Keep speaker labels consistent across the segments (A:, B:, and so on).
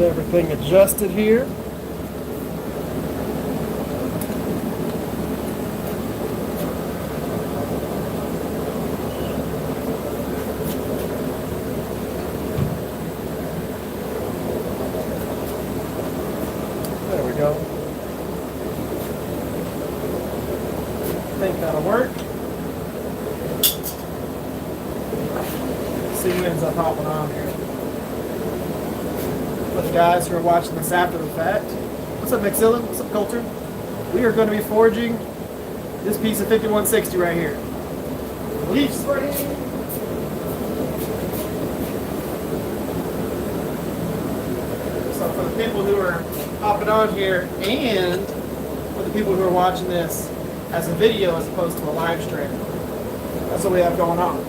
A: everything adjusted here. There we go. I think that'll work. See who ends up hopping on here. For the guys who are watching this after the fact. What's up, Maxilla? What's up, Coulter? We are going to be forging this piece of 5160 right here. Leaf spring. So for the people who are hopping on here, and for the people who are watching this as a video as opposed to a live stream, that's what we have going on.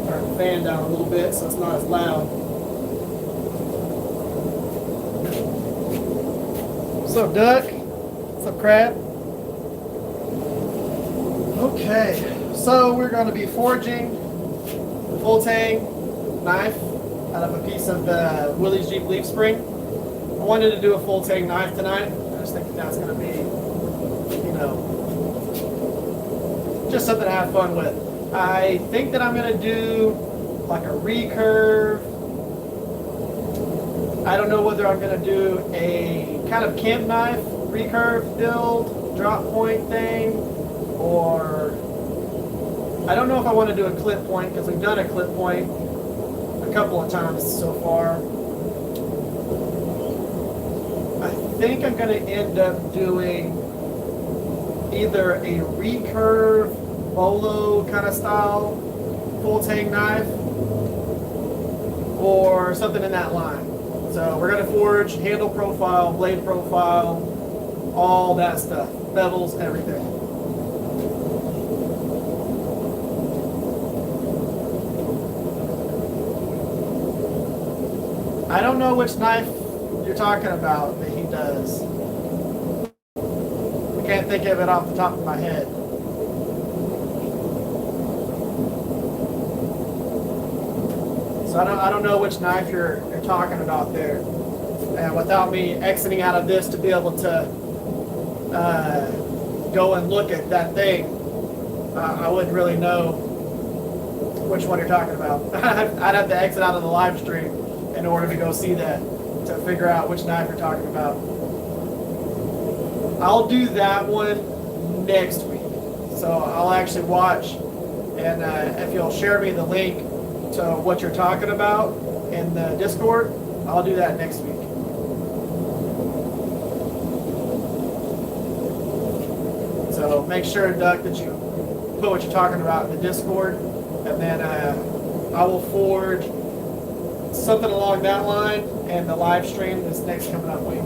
A: Turn the fan down a little bit so it's not as loud. What's up, Duck? What's up, Crab? Okay, so we're going to be forging the full tang knife out of a piece of the Willys Jeep leaf spring. I wanted to do a full tang knife tonight. I just think that's going to be, you know, just something to have fun with. I think that I'm going to do like a recurve. I don't know whether I'm going to do a kind of camp knife recurve build, drop point thing, or I don't know if I want to do a clip point because we've done a clip point a couple of times so far. I think I'm going to end up doing either a recurve bolo kind of style full tang knife or something in that line. So we're going to forge handle profile, blade profile, all that stuff, bevels, everything. I don't know which knife you're talking about that he does. I can't think of it off the top of my head. So I don't know which knife you're talking about there. And without me exiting out of this to be able to go and look at that thing, I wouldn't really know which one you're talking about. I'd have to exit out of the live stream in order to go see that, to figure out which knife you're talking about. I'll do that one next week. So I'll actually watch, and if you'll share me the link to what you're talking about in the Discord, I'll do that next week. So make sure, Duck, that you put what you're talking about in the Discord, and then I will forge something along that line and the live stream this next coming up week.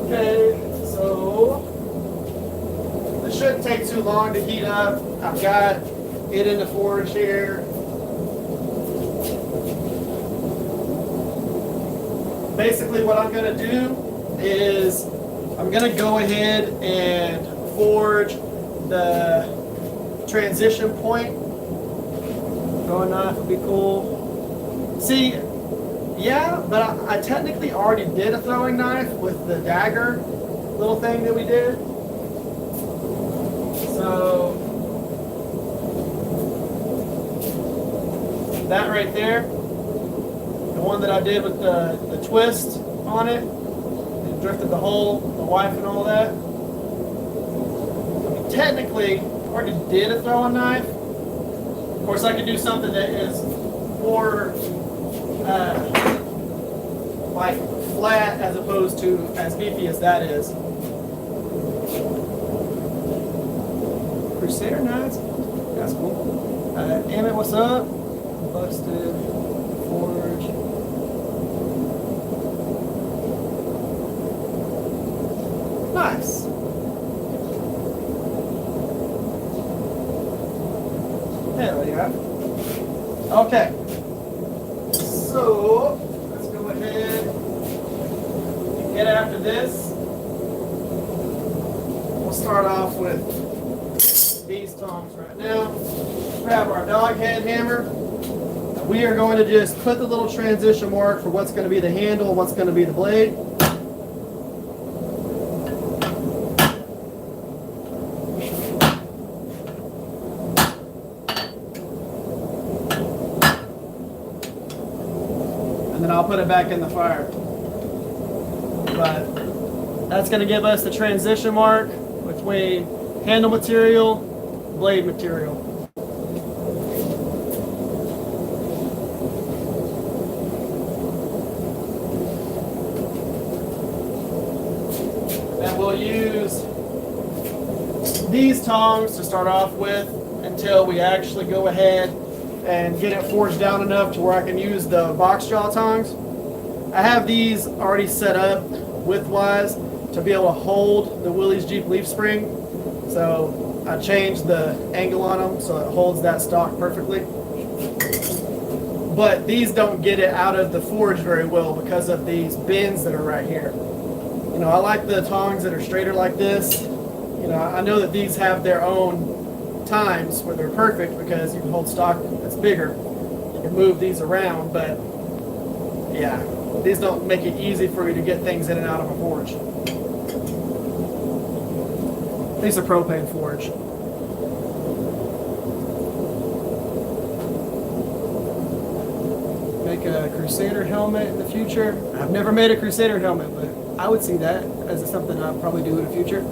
A: Okay, so this shouldn't take too long to heat up. I've got it in the forge here. Basically what I'm going to do is I'm going to go ahead and forge the transition point. Throwing knife would be cool. See, yeah, but I technically already did a throwing knife with the dagger little thing that we did. So that right there, the one that I did with the twist on it, it drifted the hole, the wife and all that. I mean, technically, already did a throwing knife. Of course, I could do something that is more like flat as opposed to as beefy as that is. Crusader knives, that's cool. Emmett, what's up? Busted forge. Nice. Hell yeah. Okay. So let's go ahead and get after this. We'll start off with these tongs right now. Grab our dog head hammer. we are going to just put the little transition mark for what's going to be the handle and what's going to be the blade. And then I'll put it back in the fire. But that's going to give us the transition mark between handle material, blade material. And we'll use these tongs to start off with until we actually go ahead and get it forged down enough to where I can use the box jaw tongs. I have these already set up widthwise to be able to hold the Willys Jeep leaf spring. So I changed the angle on them so it holds that stock perfectly. But these don't get it out of the forge very well because of these bends that are right here. You know, I like the tongs that are straighter like this. You know, I know that these have their own times where they're perfect because you can hold stock that's bigger. You can move these around, but yeah, these don't make it easy for you to get things in and out of a forge. These are propane forge. Make a Crusader helmet in the future. I've never made a Crusader helmet, but I would see that as something I'll probably do in the future.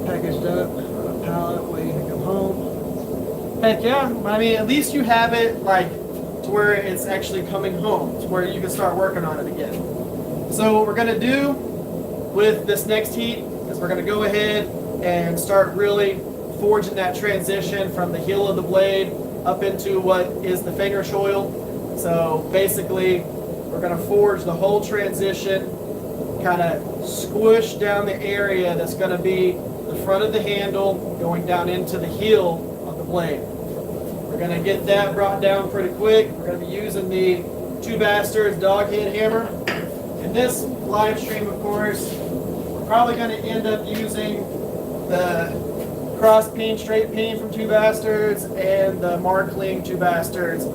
A: Packaged up on a pallet, waiting to come home. Heck yeah, I mean, at least you have it like to where it's actually coming home, to where you can start working on it again. So what we're gonna do with this next heat is we're gonna go ahead and start really forging that transition from the heel of the blade up into what is the finger choil. So basically, we're gonna forge the whole transition, kind of squish down the area that's gonna be the front of the handle going down into the heel of the blade. We're going to get that brought down pretty quick. We're going to be using the Two Bastards dog head hammer. In this live stream, of course, we're probably going to end up using the cross peen, straight peen from Two Bastards and the Markling Two Bastards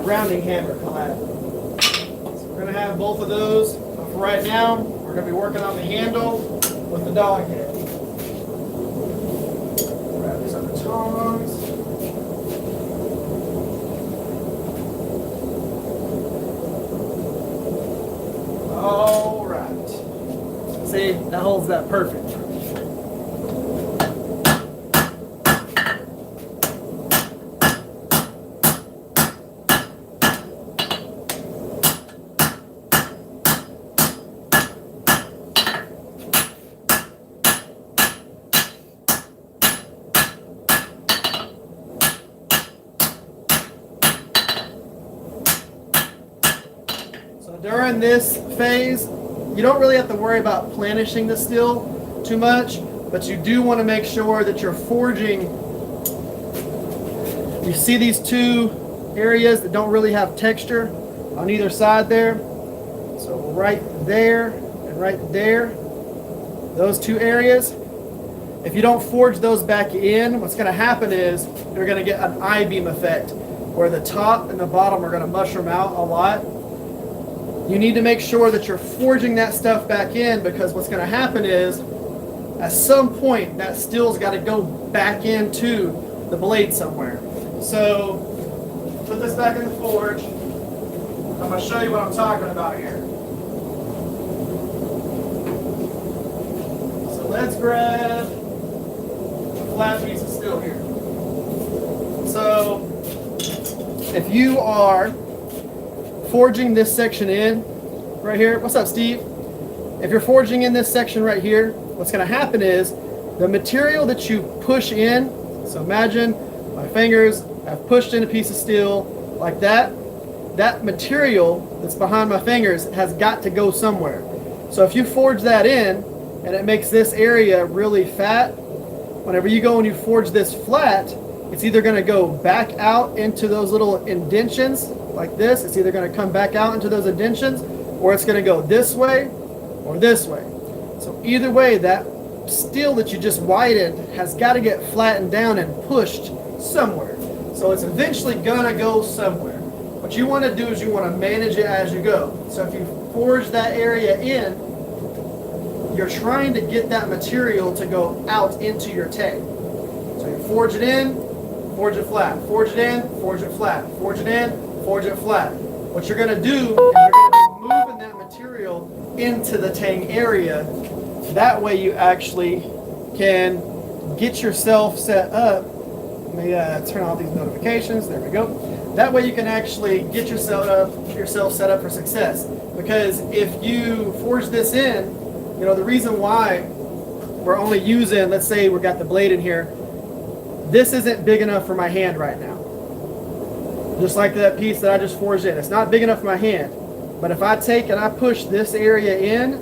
A: rounding hammer collab. So we're going to have both of those. But for right now, we're going to be working on the handle with the dog head. Grab these other tongs. All right. See, that holds that perfect. During this phase, you don't really have to worry about planishing the steel too much, but you do want to make sure that you're forging. You see these two areas that don't really have texture on either side there. So right there and right there, those two areas. If you don't forge those back in, what's going to happen is you're going to get an I-beam effect where the top and the bottom are going to mushroom out a lot. You need to make sure that you're forging that stuff back in, because what's going to happen is at some point that steel's got to go back into the blade somewhere. So put this back in the forge. I'm going to show you what I'm talking about here. So let's grab a flat piece of steel here. So if you are forging this section in right here, what's up, Steve? If you're forging in this section right here, what's going to happen is the material that you push in, so imagine my fingers have pushed in a piece of steel like that, that material that's behind my fingers has got to go somewhere. So if you forge that in and it makes this area really fat, whenever you go and you forge this flat, it's either going to go back out into those little indentions like this. It's either going to come back out into those indentions, or it's going to go this way or this way. So either way, that steel that you just widened has got to get flattened down and pushed somewhere. So So it's eventually gonna go somewhere. What you want to do is you want to manage it as you go. So if you forge that area in, you're trying to get that material to go out into your tang. So you forge it in, forge it flat, forge it in, forge it flat, forge it in, forge it flat. What you're going to do is you're going to be moving that material into the tang area. That way you actually can get yourself set up. Let me turn off these notifications. There we go. That way you can actually get yourself set up for success. Because if you forge this in, you know, the reason why we're only using, let's say we got the blade in here, this isn't big enough for my hand right now. Just like that piece that I just forged in. It's not big enough for my hand. But if I take and I push this area in,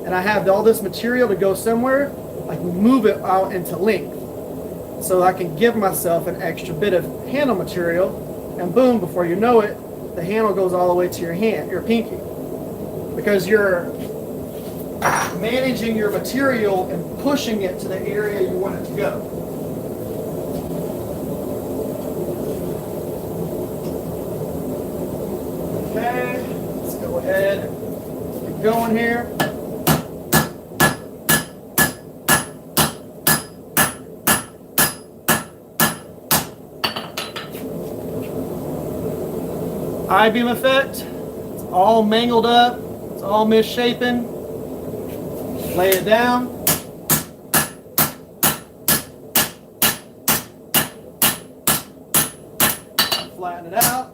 A: and I have all this material to go somewhere, I can move it out into length. So I can give myself an extra bit of handle material, and boom, before you know it, the handle goes all the way to your hand, your pinky. Because you're managing your material and pushing it to the area you want it to go. Okay, let's go ahead and keep going here. I-beam effect, it's all mangled up, it's all misshapen. Lay it down. Flatten it out.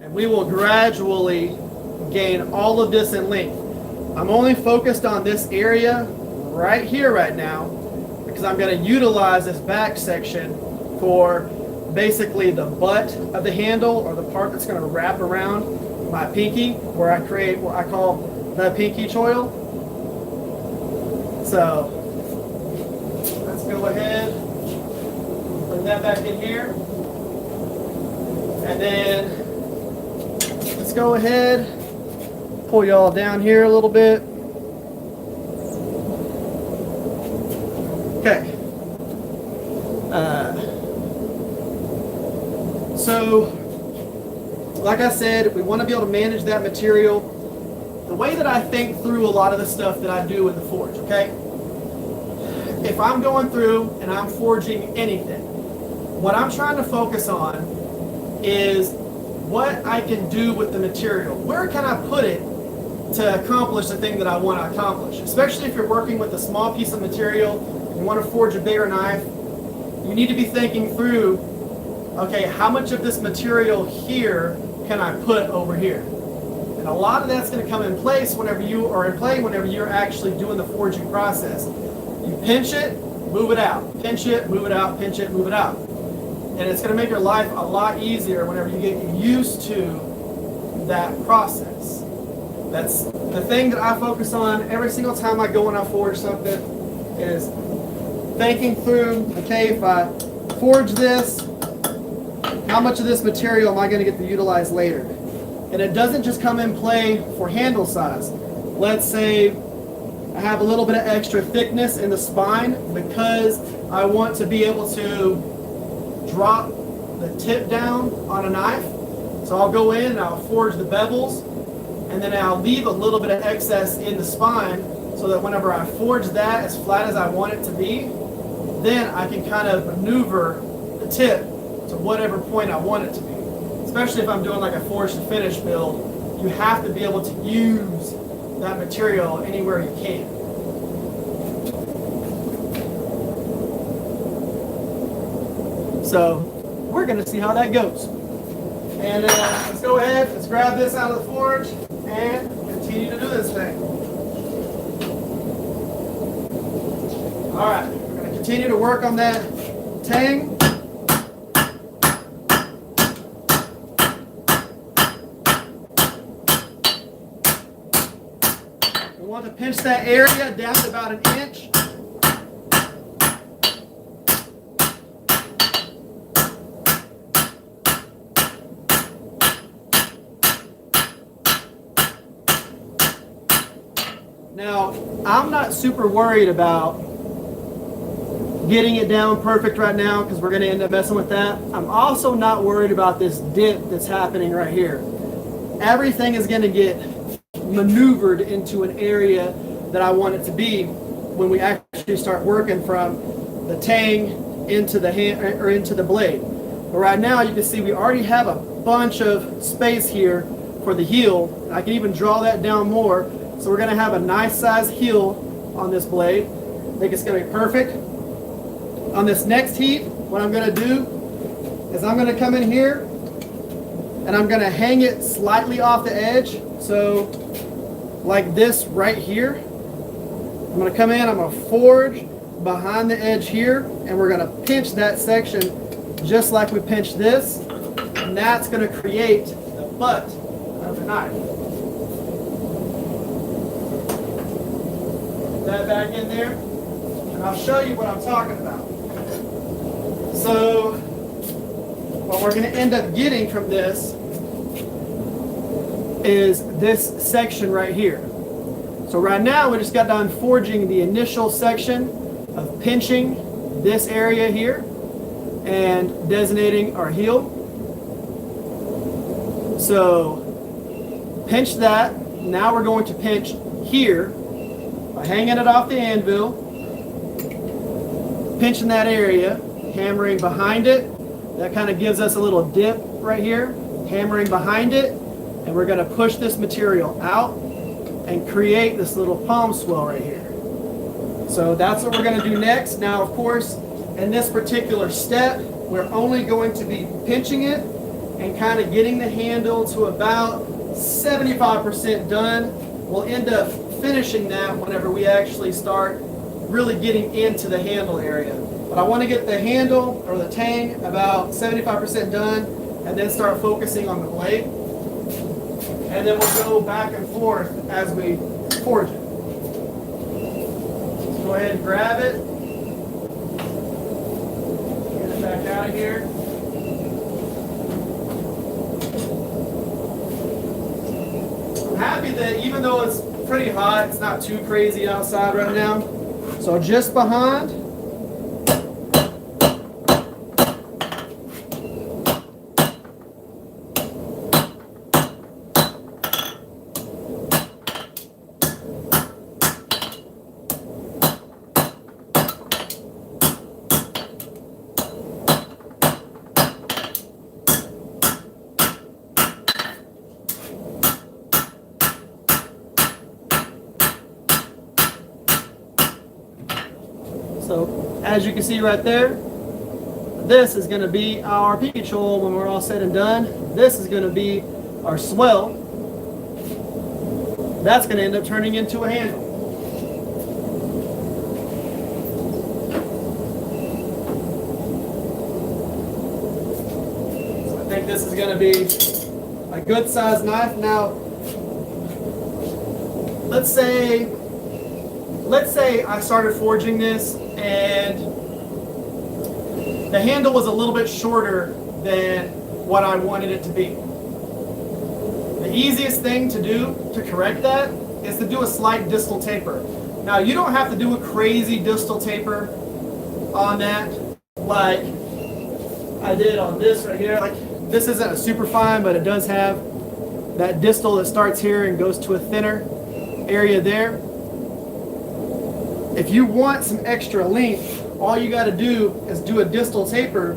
A: And we will gradually gain all of this in length. I'm only focused on this area right here right now because I'm going to utilize this back section for basically the butt of the handle, or the part that's going to wrap around my pinky, where I create what I call the pinky choil. So let's go ahead, bring that back in here, and then let's go ahead, pull y'all down here a little bit. Okay. So, like I said, we want to be able to manage that material the way that I think through a lot of the stuff that I do in the forge, okay? If I'm going through and I'm forging anything, what I'm trying to focus on is what I can do with the material. Where can I put it to accomplish the thing that I want to accomplish? Especially if you're working with a small piece of material, you want to forge a bigger knife, you need to be thinking through, okay, how much of this material here can I put over here? And a lot of that's going to come in place whenever you are in play, whenever you're actually doing the forging process. You pinch it, move it out. Pinch it, move it out, pinch it, move it out. And it's going to make your life a lot easier whenever you get used to that process. That's the thing that I focus on every single time I go and I forge something, is thinking through, okay, if I forge this, how much of this material am I going to get to utilize later? And it doesn't just come in play for handle size. Let's say I have a little bit of extra thickness in the spine because I want to be able to drop the tip down on a knife. So I'll go in and I'll forge the bevels, and then I'll leave a little bit of excess in the spine so that whenever I forge that as flat as I want it to be, then I can kind of maneuver the tip to whatever point I want it to be. Especially if I'm doing like a forge to finish build, you have to be able to use that material anywhere you can. So we're going to see how that goes. And let's go ahead, let's grab this out of the forge and continue to do this thing. All right, we're going to continue to work on that tang. We want to pinch that area down to about an inch. Now, I'm not super worried about getting it down perfect right now because we're going to end up messing with that. I'm also not worried about this dip that's happening right here. Everything is going to get maneuvered into an area that I want it to be when we actually start working from the tang into the hand or into the blade. But right now you can see we already have a bunch of space here for the heel. I can even draw that down more. So we're going to have a nice size heel on this blade. I think it's going to be perfect. On this next heat, what I'm going to do is I'm going to come in here and I'm going to hang it slightly off the edge. So like this right here. I'm going to come in, I'm going to forge behind the edge here, and we're going to pinch that section just like we pinched this, and that's going to create the butt of the knife. Put that back in there, and I'll show you what I'm talking about. So what we're going to end up getting from this is this section right here. So right now we just got done forging the initial section of pinching this area here and designating our heel. So pinch that. Now we're going to pinch here by hanging it off the anvil, pinching that area, hammering behind it. That kind of gives us a little dip right here, hammering behind it, and we're going to push this material out and create this little palm swell right here. So that's what we're going to do next. Now, of course, in this particular step, we're only going to be pinching it and kind of getting the handle to about 75% done. We'll end up finishing that whenever we actually start really getting into the handle area. But I want to get the handle or the tang about 75% done and then start focusing on the blade. And then we'll go back and forth as we forge it. Go ahead and grab it. Get it back out of here. I'm happy that even though it's pretty hot, it's not too crazy outside right now. So just behind. So as you can see right there, this is going to be our peakage hole when we're all said and done. This is going to be our swell. That's going to end up turning into a handle. So I think this is going to be a good sized knife. Now, let's say I started forging this and the handle was a little bit shorter than what I wanted it to be. The easiest thing to do to correct that is to do a slight distal taper. Now you don't have to do a crazy distal taper on that like I did on this right here. Like this isn't a super fine, but it does have that distal that starts here and goes to a thinner area there. If you want some extra length, all you got to do is do a distal taper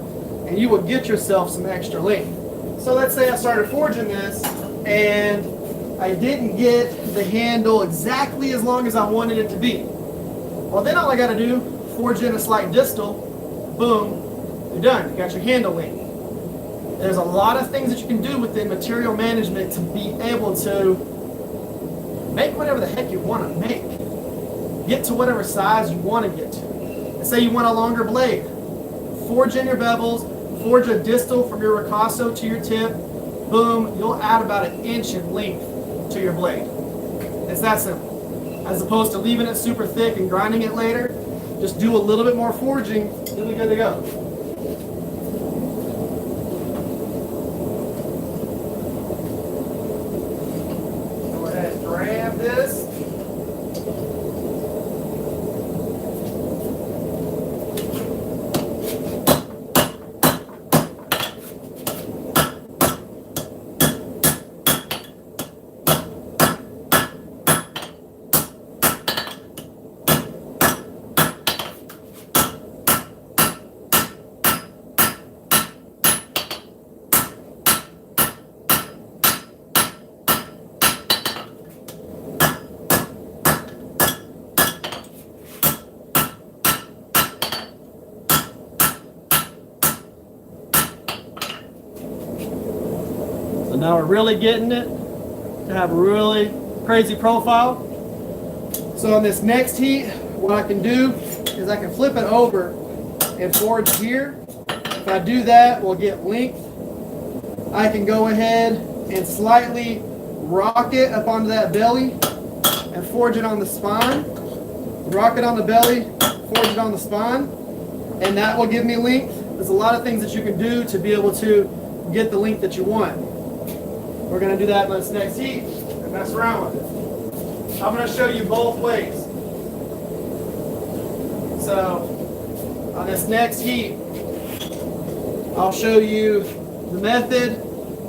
A: and you will get yourself some extra length. So let's say I started forging this and I didn't get the handle exactly as long as I wanted it to be. Well, then all I got to do, forge in a slight distal, boom, you're done. You got your handle length. There's a lot of things that you can do within material management to be able to make whatever the heck you want to make. Get to whatever size you want to get to. And say you want a longer blade. Forge in your bevels, forge a distal from your ricasso to your tip. Boom, you'll add about 1 inch in length to your blade. It's that simple. As opposed to leaving it super thick and grinding it later, just do a little bit more forging, you'll be good to go. Go ahead and grab this. Now we're really getting it to have a really crazy profile. So on this next heat, what I can do is I can flip it over and forge here. If I do that, we'll get length. I can go ahead and slightly rock it up onto that belly and forge it on the spine. Rock it on the belly, forge it on the spine, and that will give me length. There's a lot of things that you can do to be able to get the length that you want. We're going to do that in this next heat and mess around with it. I'm going to show you both ways. So on this next heat, I'll show you the method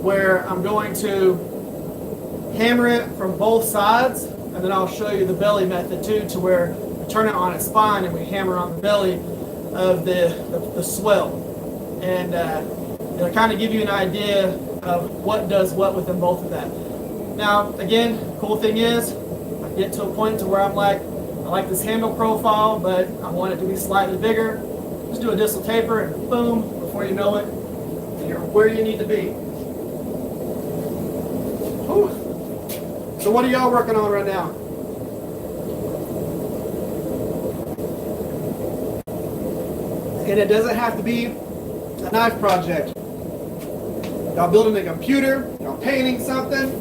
A: where I'm going to hammer it from both sides, and then I'll show you the belly method too, to where we turn it on its spine and we hammer on the belly of the swell. And it'll kind of give you an idea of what does what within both of that. Now, again, cool thing is, I get to a point to where I'm like, I like this handle profile, but I want it to be slightly bigger. Just do a distal taper and boom, before you know it, you're where you need to be. Whew. So what are y'all working on right now? And it doesn't have to be a knife project. Y'all building a computer, y'all painting something,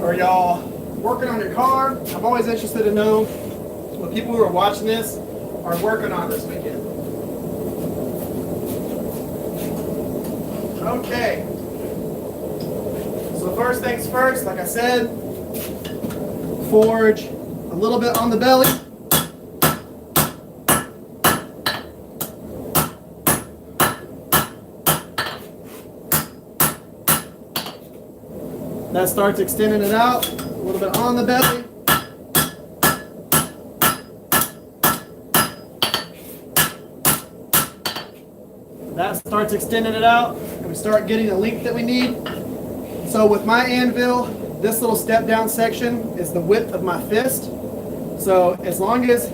A: or y'all working on your car. I'm always interested to know what people who are watching this are working on this weekend. Okay. So first things first, like I said, forge a little bit on the belly. That starts extending it out, a little bit on the belly. That starts extending it out, and we start getting the length that we need. So with my anvil, this little step down section is the width of my fist. So as long as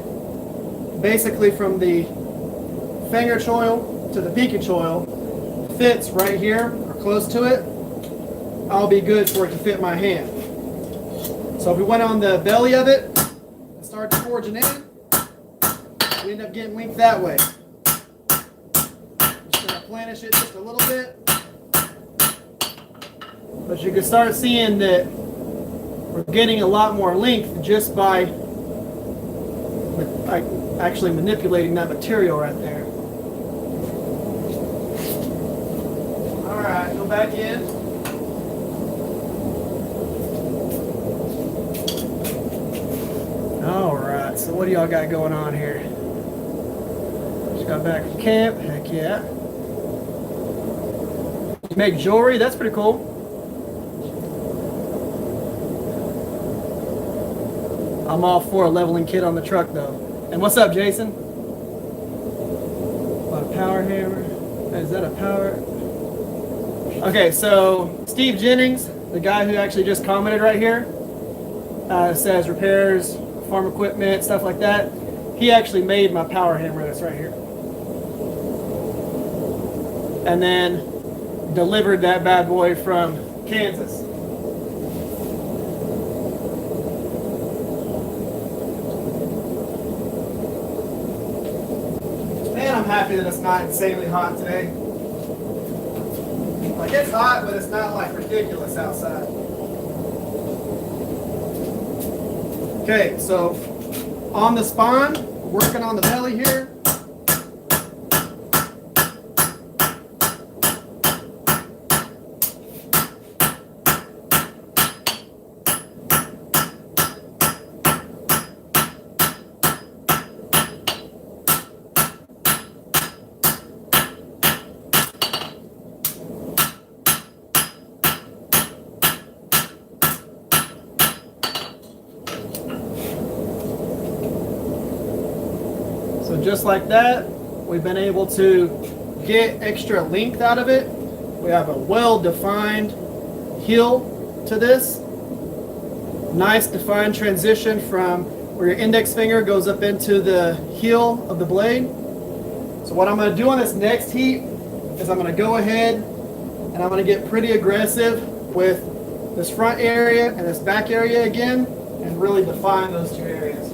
A: basically from the finger choil to the pinky choil fits right here or close to it, I'll be good for it to fit my hand. So if we went on the belly of it and started forging in, we end up getting length that way. Just gonna planish it just a little bit. But you can start seeing that we're getting a lot more length just by actually manipulating that material right there. All right, go back in. Alright, so what do y'all got going on here? Just got back from camp, heck yeah. You make jewelry, that's pretty cool. I'm all for a leveling kit on the truck though. And what's up, Jason? What, a power hammer? Is that a power? Okay, so Steve Jennings, the guy who actually just commented right here, says repairs farm equipment, stuff like that. He actually made my power hammer that's right here. And then delivered that bad boy from Kansas. Man, I'm happy that it's not insanely hot today. Like, it's hot, but it's not like ridiculous outside. Okay, so on the spine, working on the belly here. So just like that, we've been able to get extra length out of it. We have a well-defined heel to this. Nice defined transition from where your index finger goes up into the heel of the blade. So what I'm going to do on this next heat is I'm going to go ahead And I'm going to get pretty aggressive with this front area and this back area again, and really define those two areas.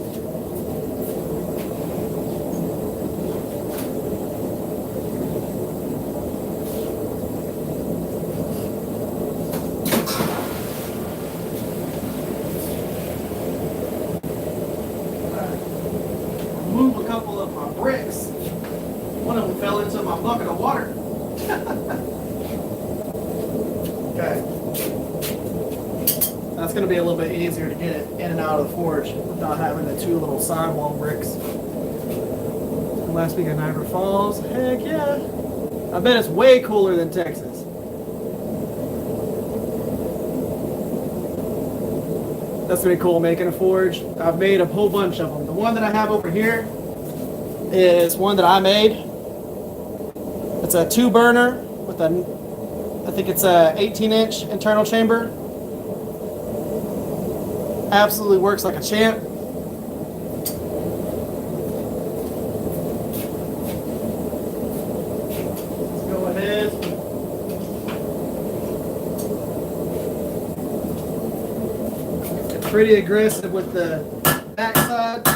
A: Move a couple of my bricks. One of them fell into my bucket of water. Okay. That's going to be a little bit easier to get it in and out of the forge without having the two little sidewall bricks. Last week in Niagara Falls, heck yeah. I bet it's way cooler than Texas. That's going to be cool making a forge. I've made a whole bunch of them. The one that I have over here is one that I made. It's a 2-burner with I think it's a 18-inch internal chamber. Absolutely works like a champ. Let's go ahead. Get pretty aggressive with the back side.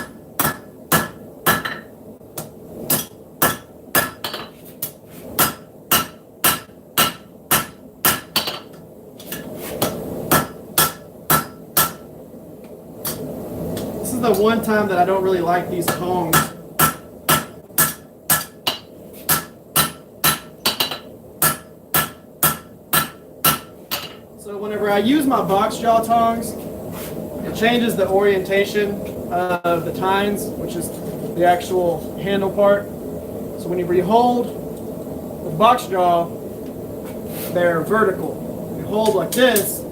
A: The one time that I don't really like these tongs. So whenever I use my box jaw tongs, it changes the orientation of the tines, which is the actual handle part. So whenever you hold with box jaw, they're vertical. When you hold like this,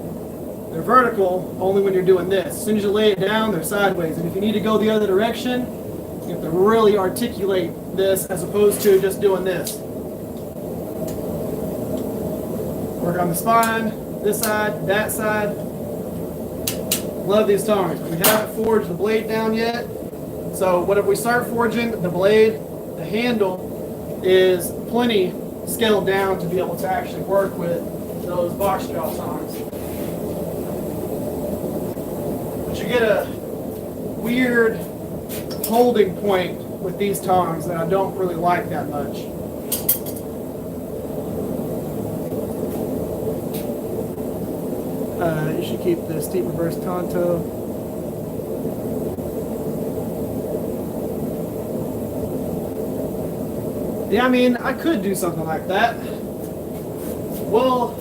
A: they're vertical only when you're doing this. As soon as you lay it down, they're sideways. And if you need to go the other direction, you have to really articulate this as opposed to just doing this. Work on the spine, this side, that side. Love these tongs. We haven't forged the blade down yet. So whenever we start forging the blade, the handle is plenty scaled down to be able to actually work with those box jaw tongs. You get a weird holding point with these tongs that I don't really like that much. You should keep the steep reverse tanto. Yeah, I mean, I could do something like that. Well,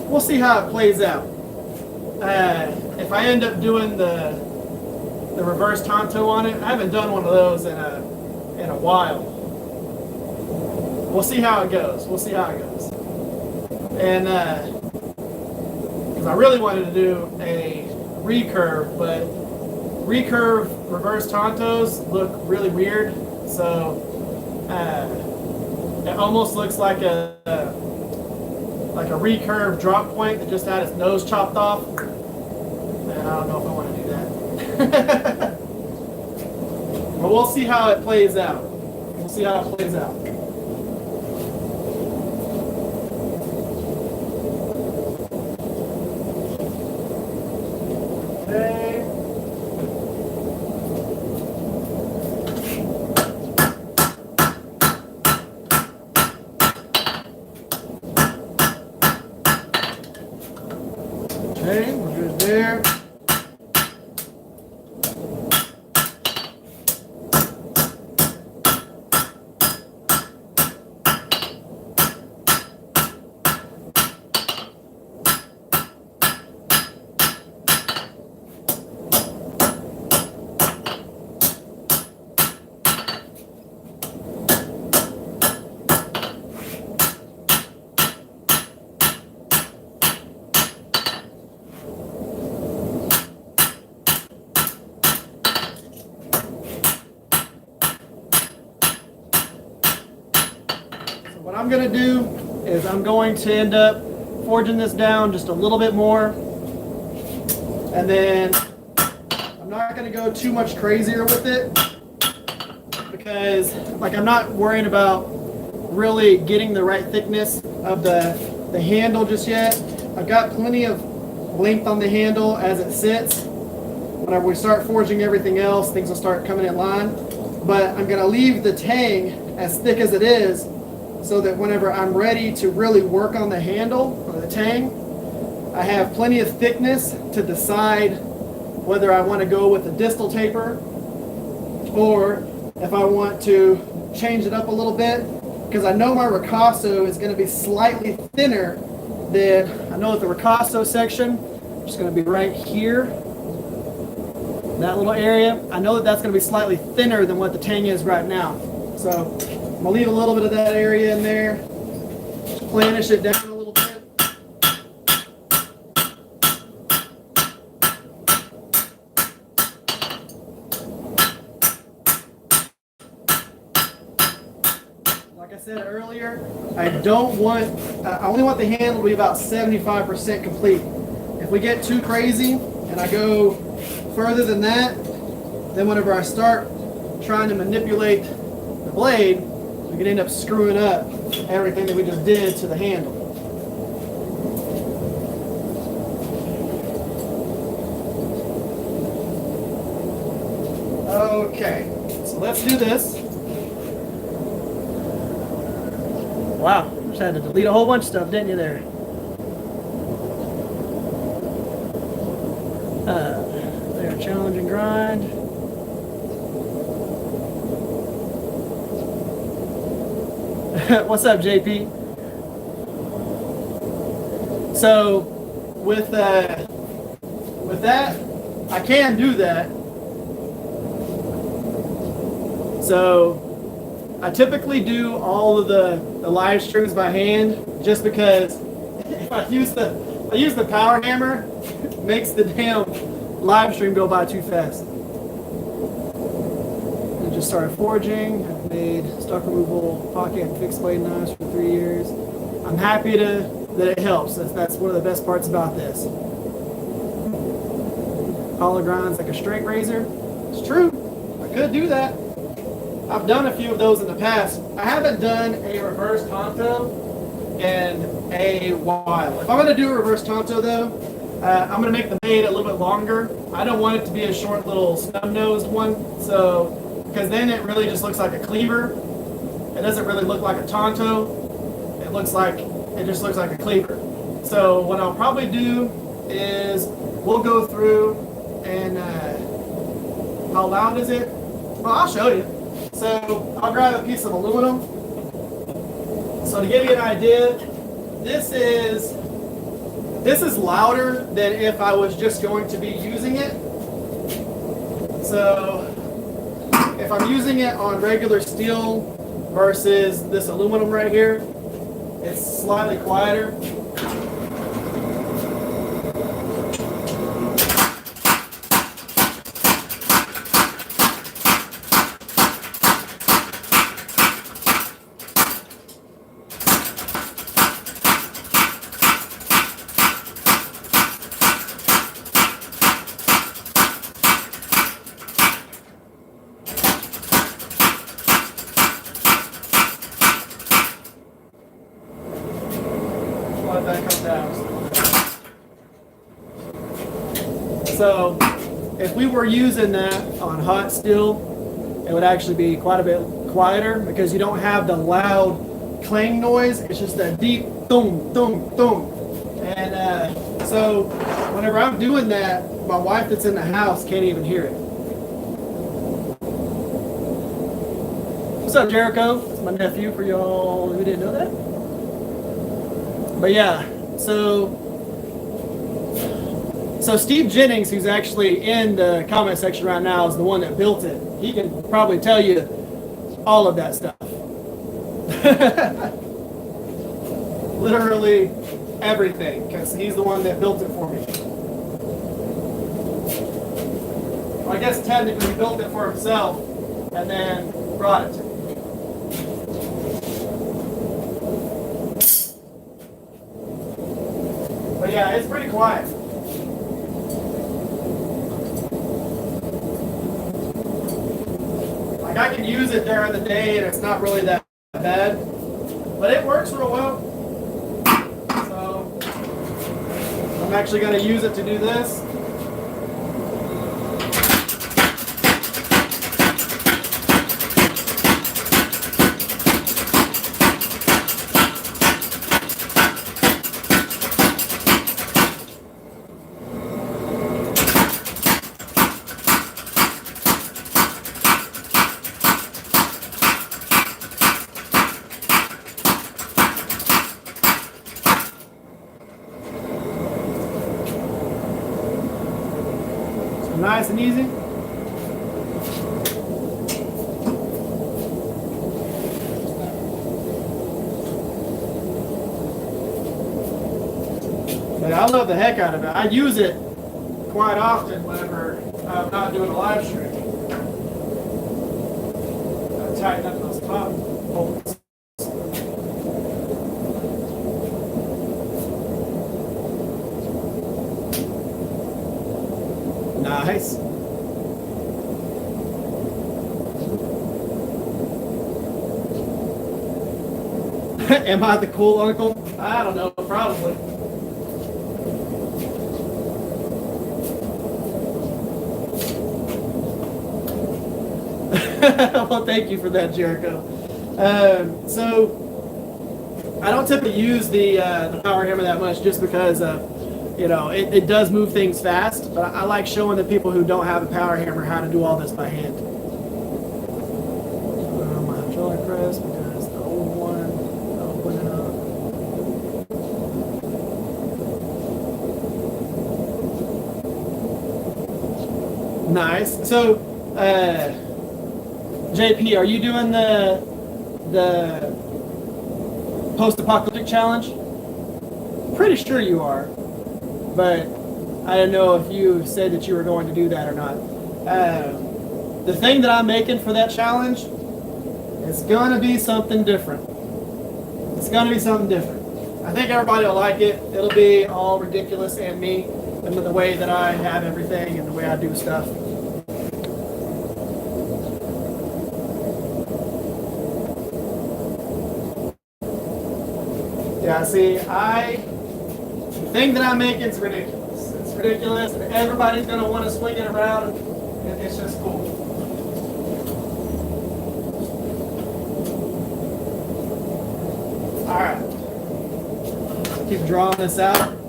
A: we'll see how it plays out. If I end up doing the reverse tanto on it, I haven't done one of those in a while. We'll see how it goes. We'll see how it goes. And because I really wanted to do a recurve, but recurve reverse tantos look really weird. So it almost looks like a recurve drop point that just had its nose chopped off. And I don't know if I want to do that. But we'll see how it plays out. We'll see how it plays out. Okay. Okay, we're good there. What I'm going to do is I'm going to end up forging this down just a little bit more, and then I'm not going to go too much crazier with it because I'm not worrying about really getting the right thickness of the the handle just yet. I've got plenty of length on the handle as it sits. Whenever we start forging everything else, things will start coming in line. But I'm going to leave the tang as thick as it is so that whenever I'm ready to really work on the handle or the tang, I have plenty of thickness to decide whether I want to go with a distal taper or if I want to change it up a little bit, because I know my ricasso is going to be slightly thinner than, I know that the ricasso section is going to be right here, that little area. I know that that's going to be slightly thinner than what the tang is right now. So I'm going to leave a little bit of that area in there, planish it down a little bit. Like I said earlier, I only want the handle to be about 75% complete. If we get too crazy and I go further than that, then whenever I start trying to manipulate the blade, we can end up screwing up everything that we just did to the handle. Okay, so let's do this. Wow, just had to delete a whole bunch of stuff, didn't you there? There, challenge and grind. What's up, JP? So, with that, I can do that. So, I typically do all of the live streams by hand, just because if I use the power hammer, it makes the damn live stream go by too fast. I just started forging. I've made stock removal pocket and fixed blade knives for 3 years. I'm happy that it helps. That's one of the best parts about this. Hollow grinds like a straight razor. It's true. I could do that. I've done a few of those in the past. I haven't done a reverse tanto in a while. If I'm going to do a reverse tanto though, I'm going to make the blade a little bit longer. I don't want it to be a short little snub-nosed one, so because then it really just looks like a cleaver. It doesn't really look like a tanto. It just looks like a cleaver. So what I'll probably do is we'll go through and how loud is it? Well, I'll show you. So I'll grab a piece of aluminum. So to give you an idea, this is louder than if I was just going to be using it. So if I'm using it on regular steel versus this aluminum right here, it's slightly quieter. So if we were using that on hot steel, it would actually be quite a bit quieter because you don't have the loud clang noise. It's just a deep thump, thump, thump. And so whenever I'm doing that, my wife that's in the house can't even hear it. What's up, Jericho? It's my nephew for y'all who didn't know that. But yeah, so Steve Jennings, who's actually in the comment section right now, is the one that built it. He can probably tell you all of that stuff. Literally everything, because he's the one that built it for me. Well, I guess technically he built it for himself and then brought it to me. But yeah, it's pretty quiet. Like I can use it during the day and it's not really that bad, but it works real well. I'm actually going to use it to do this. Nice and easy. But I love the heck out of it. I use it quite often whenever I'm not doing a live stream. I tighten up those top bolts. Nice. Am I the cool uncle? I don't know, probably. Well, thank you for that, Jericho. So I don't typically use the power hammer that much just because you know, it does move things fast, but I like showing the people who don't have a power hammer how to do all this by hand. My hydraulic press because the old one, open it up. Nice. So, JP, are you doing the post-apocalyptic challenge? Pretty sure you are. But I don't know if you said that you were going to do that or not. The thing that I'm making for that challenge is going to be something different. It's going to be something different. I think everybody will like it. It'll be all ridiculous and me, and the way that I have everything and the way I do stuff. Yeah, see, the thing that I'm making is ridiculous. It's ridiculous, and everybody's going to want to swing it around, and it's just cool. All right. Keep drawing this out.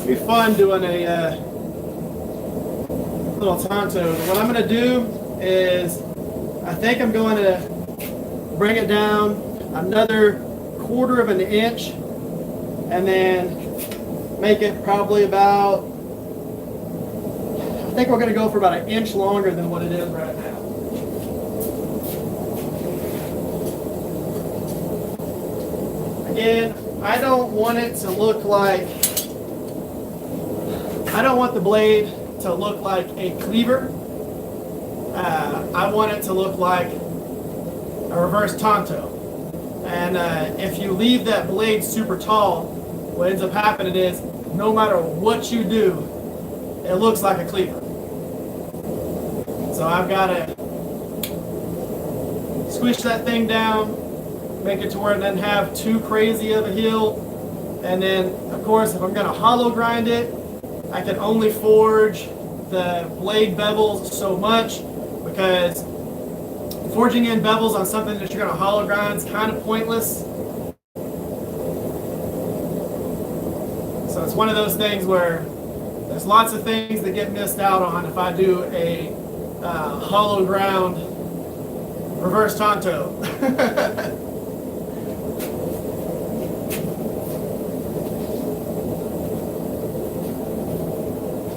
A: Be fun doing a little tanto. What I'm going to do is I think I'm going to bring it down another 1/4 of an inch and then make it probably about, I think we're going to go for about 1 inch longer than what it is right now. Again, I don't want it to look like, I don't want the blade to look like a cleaver. I want it to look like a reverse tanto. And if you leave that blade super tall, what ends up happening is no matter what you do, it looks like a cleaver. So I've got to squish that thing down, make it to where it doesn't have too crazy of a heel. And then, of course, if I'm going to hollow grind it, I can only forge the blade bevels so much, because forging in bevels on something that you're going to hollow grind is kind of pointless. So it's one of those things where there's lots of things that get missed out on if I do a hollow ground reverse tanto.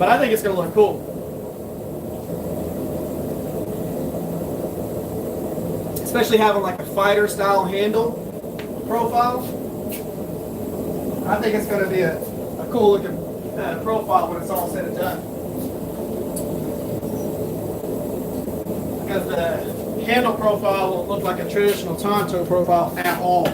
A: But I think it's going to look cool. especially having like a fighter style handle profile. I think it's going to be a cool looking profile when it's all said and done. Because the handle profile won't look like a traditional tanto profile at all.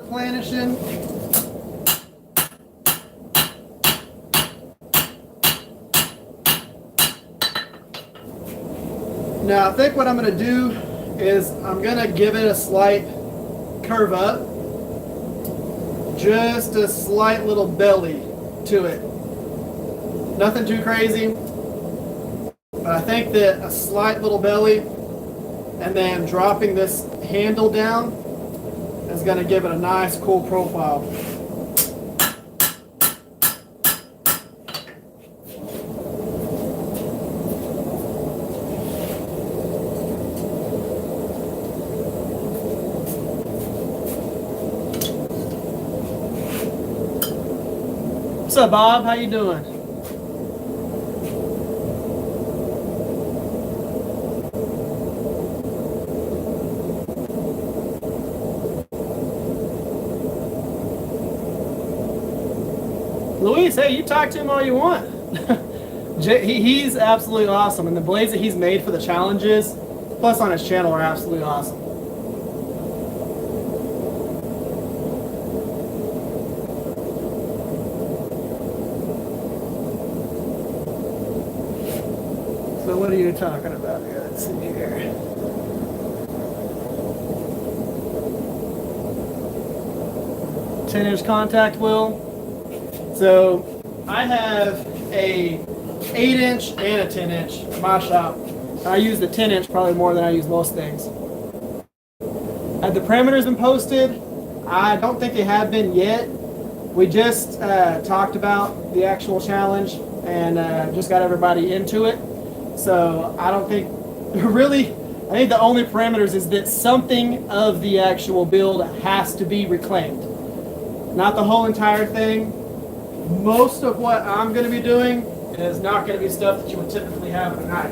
A: Planishing. Now I think what I'm going to do is I'm going to give it a slight curve up, just a slight little belly to it. Nothing too crazy, but I think that a slight little belly and then dropping this handle down is going to give it a nice cool profile. What's up, Bob? How you doing? Luis, hey, you talk to him all you want. He's absolutely awesome, and the blades that he's made for the challenges, plus on his channel, are absolutely awesome. So what are you talking about here? Let's see here. "10" contact wheel. So I have a 8" and a 10" in my shop. I use the 10" probably more than I use most things. Have the parameters been posted? I don't think they have been yet. We just talked about the actual challenge and just got everybody into it. So I don't think, really, I think the only parameters is that something of the actual build has to be reclaimed. Not the whole entire thing. Most of what I'm going to be doing is not going to be stuff that you would typically have in a knife.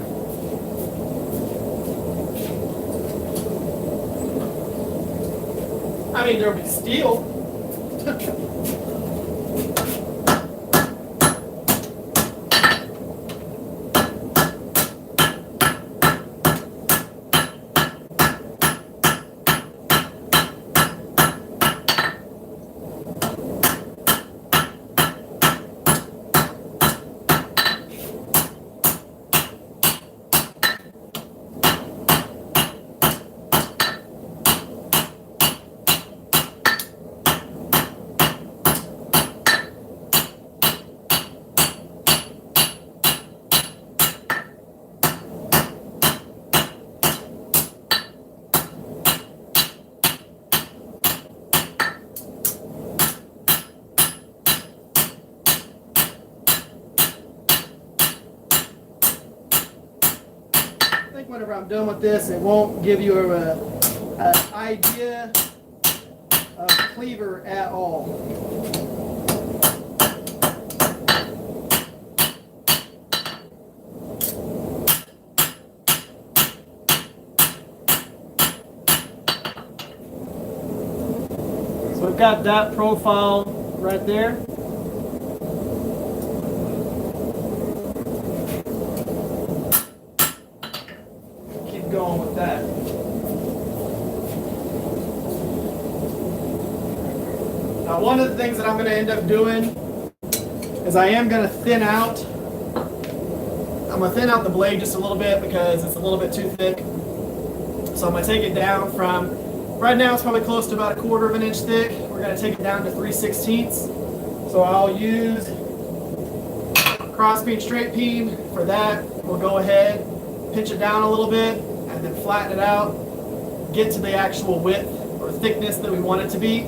A: I mean, there'll be steel. Whenever I'm done with this, it won't give you an idea of cleaver at all. So we've got that profile right there. Going with that. Now, one of the things that I'm going to end up doing is I am going to thin out I'm gonna thin out the blade just a little bit because it's a little bit too thick. So I'm gonna take it down from, right now it's probably close to about 1/4 of an inch thick. We're gonna take it down to 3/16. So I'll use cross beam, straight beam for that. We'll go ahead, pinch it down a little bit, and then flatten it out, get to the actual width or thickness that we want it to be,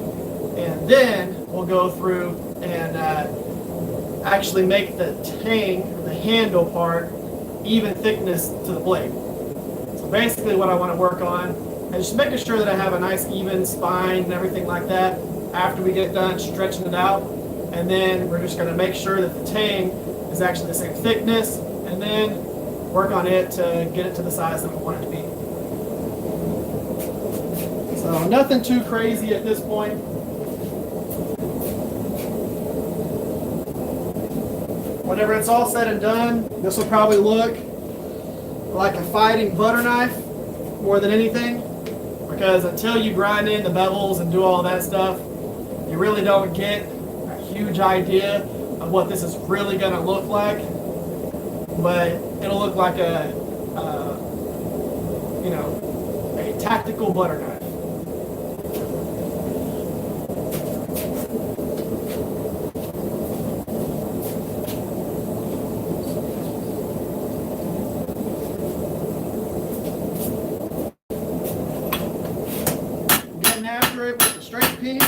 A: and then we'll go through and actually make the tang, the handle part, even thickness to the blade. So basically what I want to work on is just making sure that I have a nice even spine and everything like that after we get done stretching it out. And then we're just going to make sure that the tang is actually the same thickness, and then work on it to get it to the size that we want it to be. So nothing too crazy at this point. Whenever it's all said and done, this will probably look like a fighting butter knife more than anything, because until you grind in the bevels and do all that stuff, you really don't get a huge idea of what this is really going to look like. But it'll look like a tactical butter knife. Getting after it with the straight pin.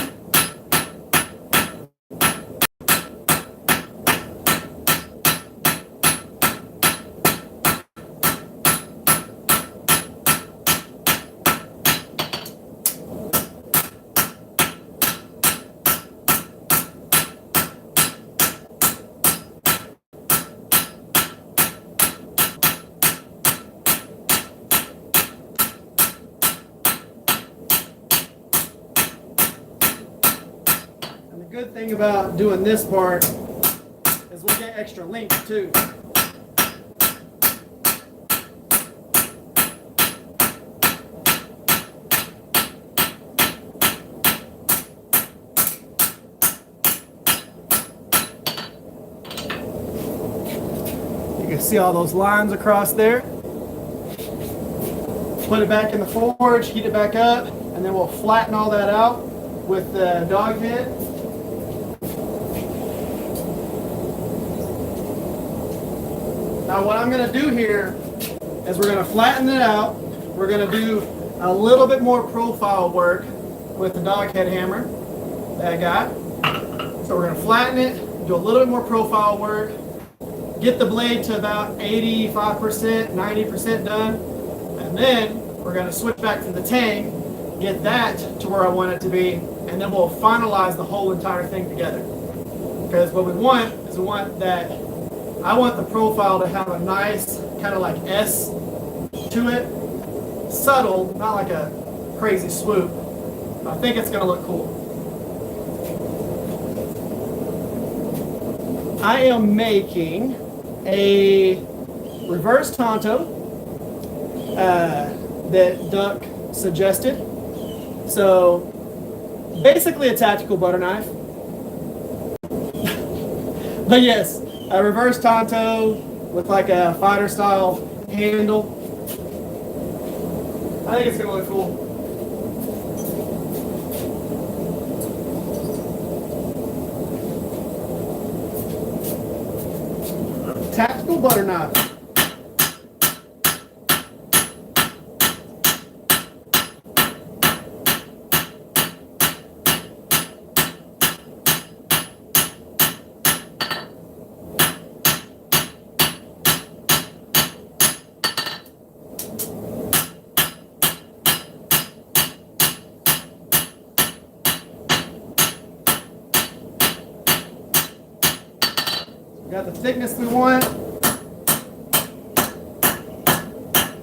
A: Good thing about doing this part is we'll get extra length too. You can see all those lines across there. Put it back in the forge, heat it back up, and then we'll flatten all that out with the dog head. Now what I'm going to do here is we're going to flatten it out. We're going to do a little bit more profile work with the dog head hammer that I got. So we're going to flatten it, do a little bit more profile work, get the blade to about 85%, 90% done, and then we're going to switch back to the tang, get that to where I want it to be, and then we'll finalize the whole entire thing together. Because what we want is I want the profile to have a nice kind of like S to it, subtle, not like a crazy swoop. I think it's going to look cool. I am making a reverse tanto that Duck suggested. So basically a tactical butter knife. But yes, a reverse tanto with like a fighter style handle. I think it's going to look cool. Tactical butter knife. Got the thickness we want.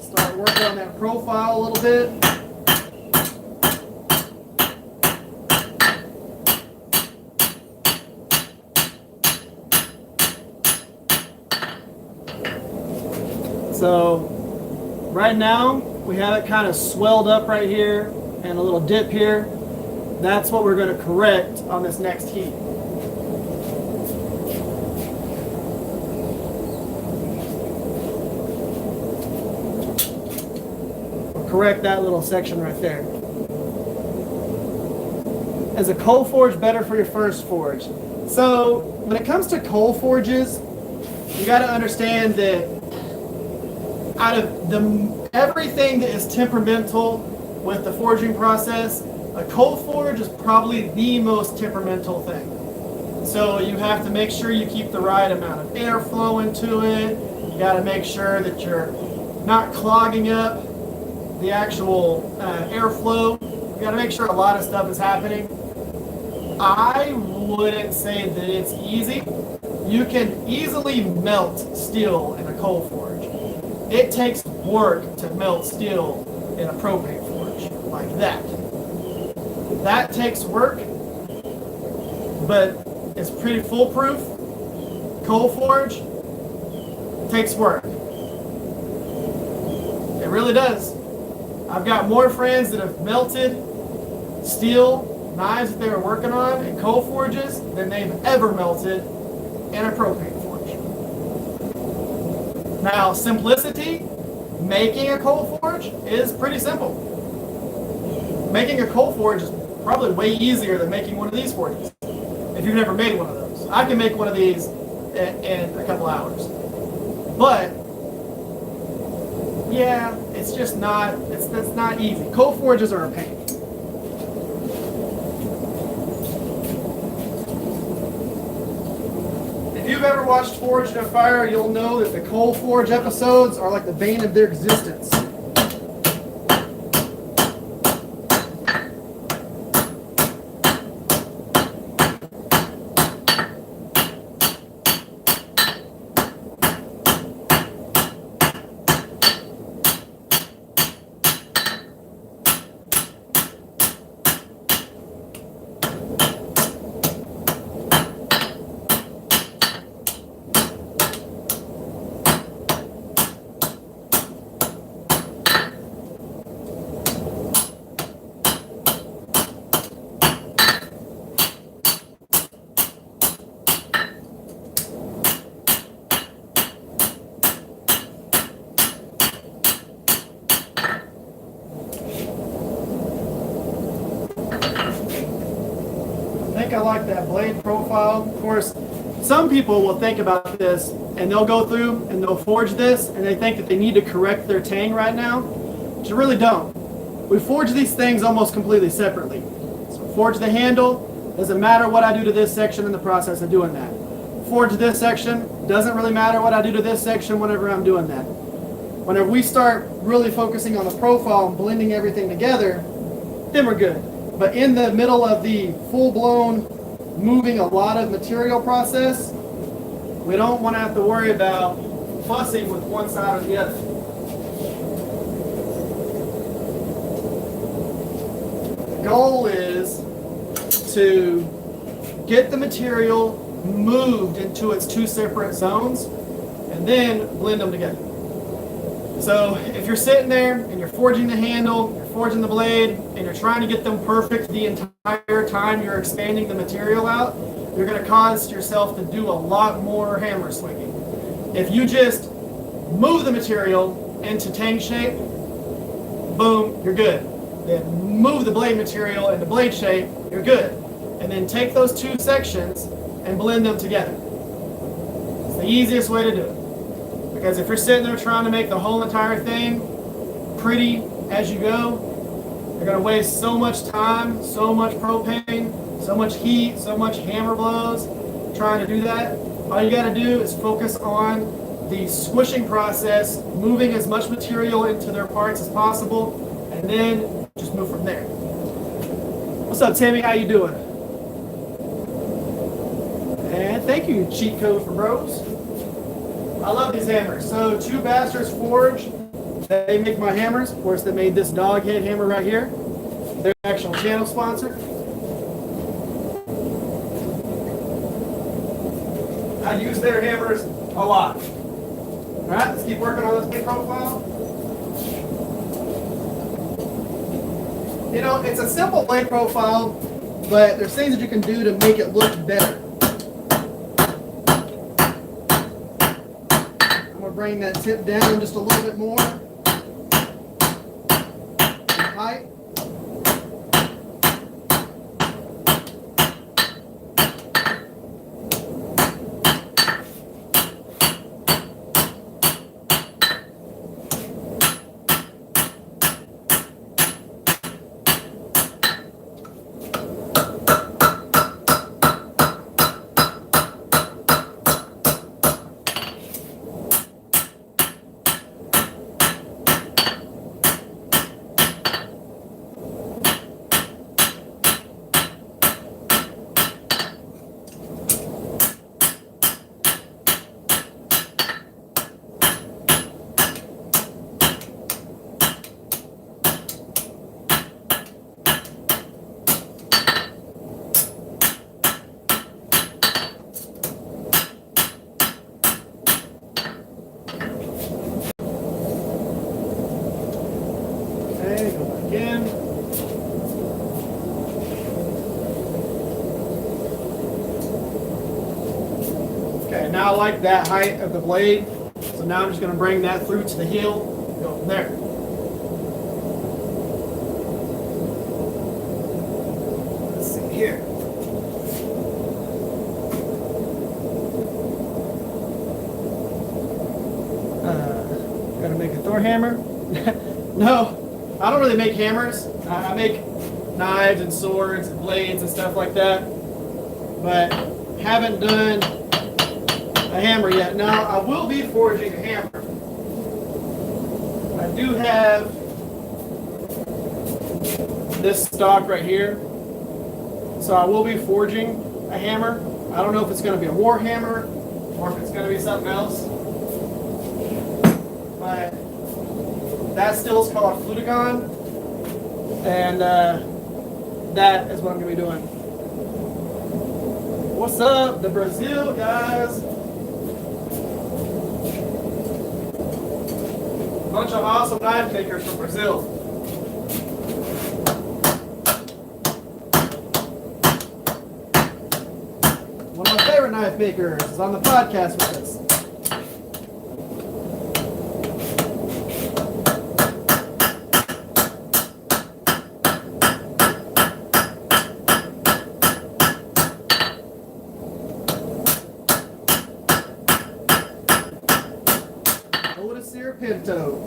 A: Start working on that profile a little bit. So right now we have it kind of swelled up right here and a little dip here. That's what we're going to correct on this next heat. correct that little section right there. Is a cold forge better for your first forge? So when it comes to cold forges, you got to understand that out of everything that is temperamental with the forging process, a cold forge is probably the most temperamental thing. So you have to make sure you keep the right amount of air flow into it. You got to make sure that you're not clogging up the actual airflow. You got to make sure a lot of stuff is happening. I wouldn't say that it's easy. You can easily melt steel in a coal forge. It takes work to melt steel in a propane forge like that. That takes work, but it's pretty foolproof. Coal forge takes work. It really does. I've got more friends that have melted steel knives that they were working on in coal forges than they've ever melted in a propane forge. Now, simplicity, making a coal forge is pretty simple. Making a coal forge is probably way easier than making one of these forges. If you've never made one of those, I can make one of these in a couple hours. But yeah, it's just not. That's not easy. Coal forges are a pain. If you've ever watched Forged in a Fire, you'll know that the coal forge episodes are like the bane of their existence. I like that blade profile. Of course, some people will think about this and they'll go through and they'll forge this and they think that they need to correct their tang right now, but you really don't. We forge these things almost completely separately. So forge the handle, doesn't matter what I do to this section in the process of doing that. Forge this section, doesn't really matter what I do to this section whenever I'm doing that. Whenever we start really focusing on the profile and blending everything together, then we're good. But in the middle of the full-blown moving a lot of material process, we don't want to have to worry about fussing with one side or the other. The goal is to get the material moved into its two separate zones and then blend them together. So if you're sitting there and you're forging the handle, you're forging the blade, and you're trying to get them perfect the entire time you're expanding the material out, you're going to cause yourself to do a lot more hammer swinging. If you just move the material into tang shape, boom, you're good. Then move the blade material into blade shape, you're good. And then take those two sections and blend them together. It's the easiest way to do it. Because if you're sitting there trying to make the whole entire thing pretty as you go, you're going to waste so much time, so much propane, so much heat, so much hammer blows trying to do that. All you got to do is focus on the squishing process, moving as much material into their parts as possible, and then just move from there. What's up, Tammy? How you doing? And thank you, Cheat Code for Bros. I love these hammers. So, Two Bastards Forge, they make my hammers. Of course, they made this dog head hammer right here. They're the actual channel sponsor. I use their hammers a lot. All right, let's keep working on this big profile. You know, it's a simple blade profile, but there's things that you can do to make it look better. I'm going to bring that tip down just a little bit more. height. Again. Okay, now I like that height of the blade. So now I'm just going to bring that through to the heel. Go from there. Let's see here. Got to make a Thor hammer. No. I don't really make hammers. I make knives and swords and blades and stuff like that, but haven't done a hammer yet. Now, I will be forging a hammer. I do have this stock right here, so I will be forging a hammer. I don't know if it's going to be a war hammer or if it's going to be something else, but that still is called flutagon, and that is what I'm going to be doing. What's up, the Brazil guys? Bunch of awesome knife makers from Brazil. One of my favorite knife makers is on the podcast with us. Pinto.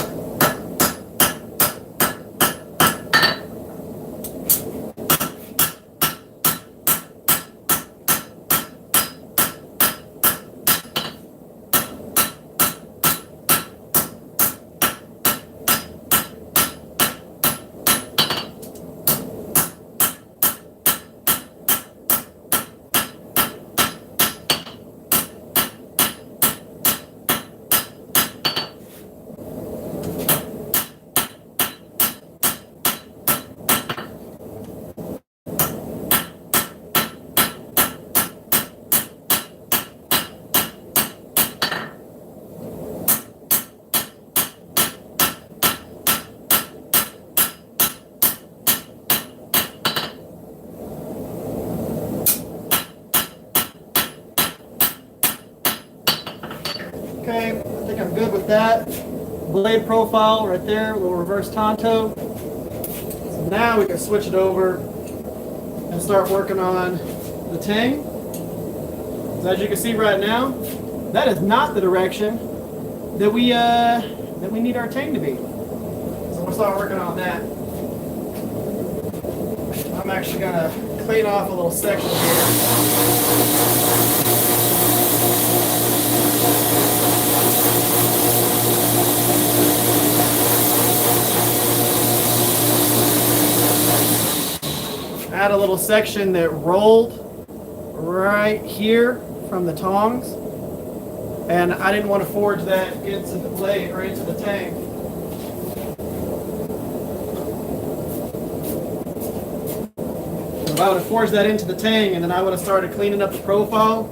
A: Okay, I think I'm good with that. Blade profile right there, a little reverse tanto. So now we can switch it over and start working on the tang. So as you can see right now, that is not the direction that we need our tang to be. So we'll start working on that. I'm actually gonna clean off a little section here. Add a little section that rolled right here from the tongs, and I didn't want to forge that into the blade or into the tang. If I would have forged that into the tang and then I would have started cleaning up the profile,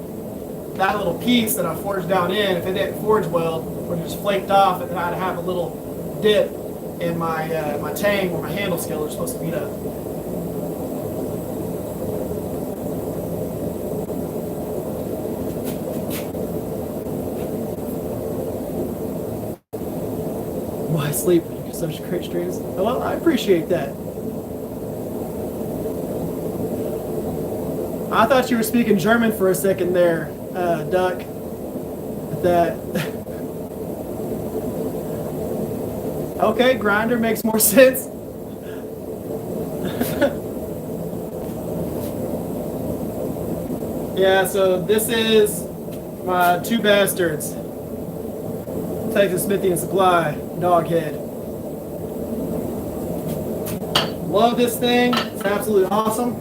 A: that little piece that I forged down in, if it didn't forge well, would have just flaked off, and then I'd have a little dip in my my tang where my handle skillers are supposed to meet up. Why sleep when you can such great streams. Well, I appreciate that. I thought you were speaking German for a second there, Duck. That. Okay, grinder makes more sense. Yeah, so this is my two bastards. Texas Smithy and Supply Doghead. Love this thing. It's absolutely awesome.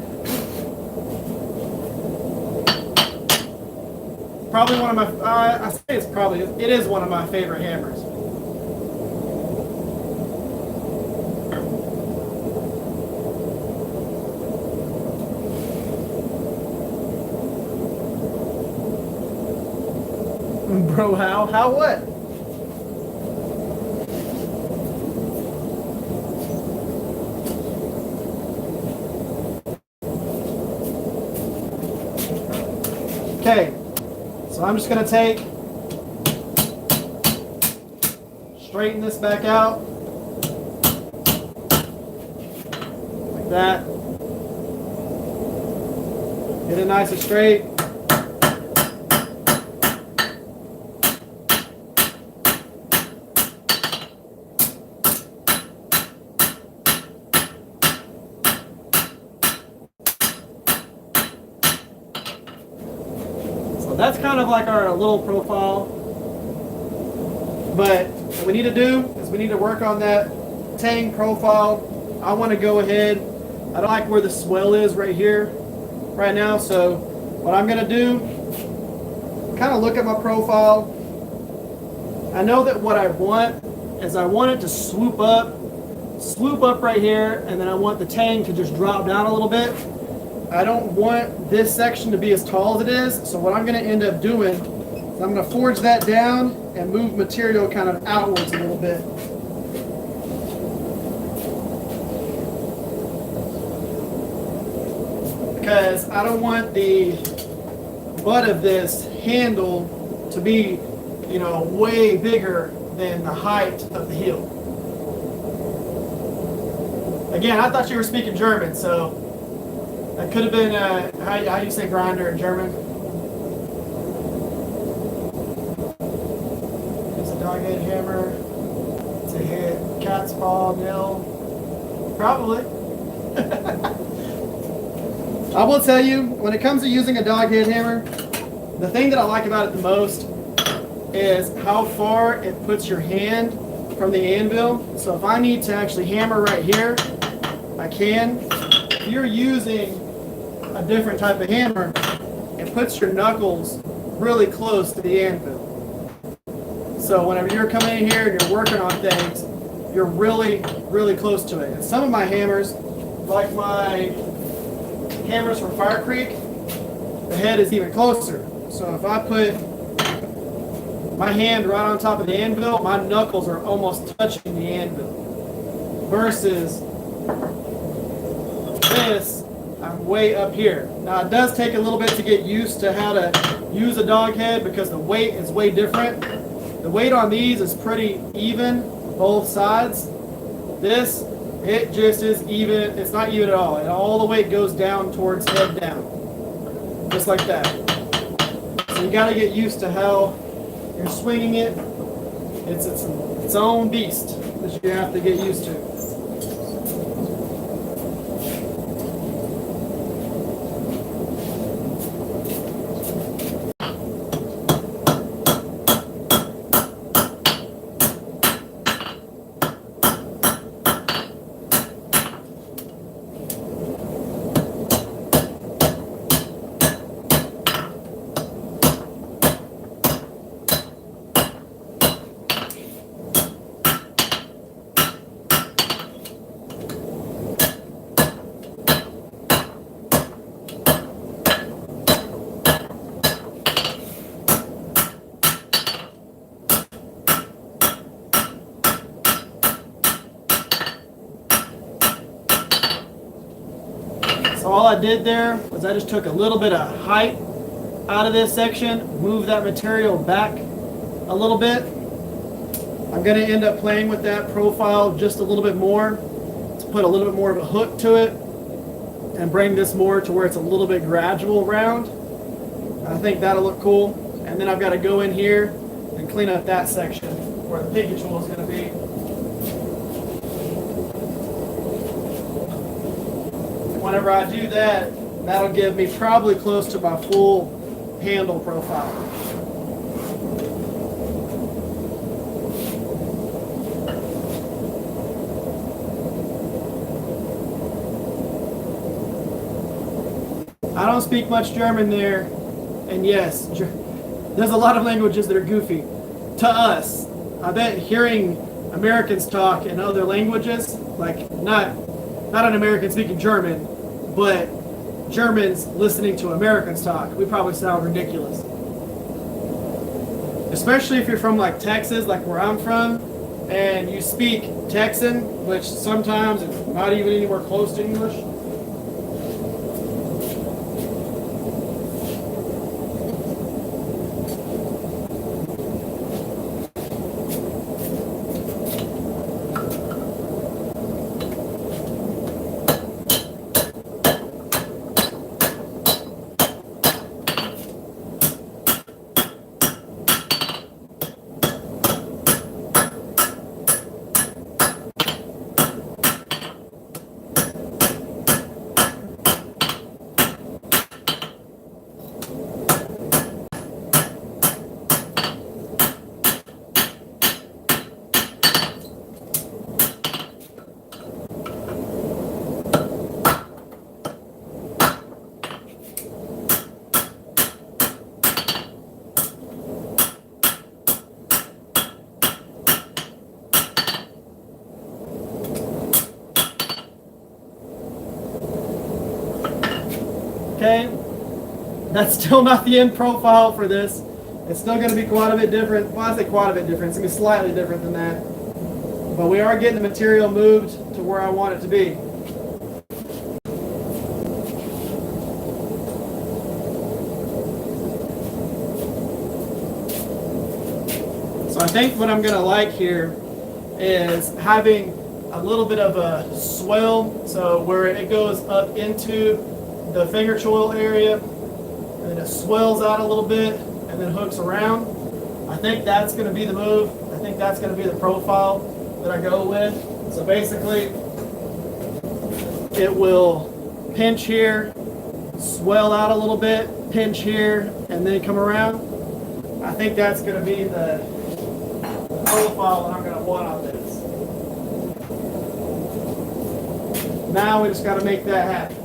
A: Probably one of my, I say it is one of my favorite hammers. Bro, how what? Okay, so I'm just gonna straighten this back out, like that. Get it nice and straight. That's kind of like our little profile. But what we need to do is we need to work on that tang profile. I want to go ahead. I don't like where the swell is right here, right now. So what I'm going to do, kind of look at my profile. I know that what I want is I want it to swoop up right here, and then I want the tang to just drop down a little bit. I don't want this section to be as tall as it is, so what I'm going to end up doing is I'm going to forge that down and move material kind of outwards a little bit. Because I don't want the butt of this handle to be, you know, way bigger than the height of the heel. Again, I thought you were speaking German, so that could have been, how do you say grinder in German? It's a dog-head hammer. It's a hit. Cat's paw, nail. Probably. I will tell you, when it comes to using a dog-head hammer, the thing that I like about it the most is how far it puts your hand from the anvil. So if I need to actually hammer right here, I can. If you're using a different type of hammer, it puts your knuckles really close to the anvil. So whenever you're coming in here and you're working on things, you're really, really close to it. And some of my hammers, like my hammers from Fire Creek, the head is even closer. So if I put my hand right on top of the anvil, my knuckles are almost touching the anvil. Versus this, I'm way up here. Now it does take a little bit to get used to how to use a dog head because the weight is way different. The weight on these is pretty even, both sides. This, it just is even, it's not even at all. And all the weight goes down towards head down. Just like that. So you gotta get used to how you're swinging it. It's its own beast that you have to get used to. All I did there was I just took a little bit of height out of this section, moved that material back a little bit. I'm going to end up playing with that profile just a little bit more to put a little bit more of a hook to it and bring this more to where it's a little bit gradual round. I think that'll look cool. And then I've got to go in here and clean up that section where the piggy tool is going to be. Whenever I do that, that'll give me probably close to my full handle profile. I don't speak much German there, and yes, there's a lot of languages that are goofy. To us, I bet hearing Americans talk in other languages, like not an American speaking German, but Germans listening to Americans talk, we probably sound ridiculous. Especially if you're from like Texas, like where I'm from, and you speak Texan, which sometimes it's not even anywhere close to English. Okay, that's still not the end profile for this. It's still going to be quite a bit different. Well, I say quite a bit different. It's going to be slightly different than that. But we are getting the material moved to where I want it to be. So I think what I'm going to like here is having a little bit of a swell, so where it goes up into the finger choil area, and then it swells out a little bit, and then hooks around. I think that's going to be the move. I think that's going to be the profile that I go with. So basically, it will pinch here, swell out a little bit, pinch here, and then come around. I think that's going to be the profile that I'm going to want on this. Now we just got to make that happen.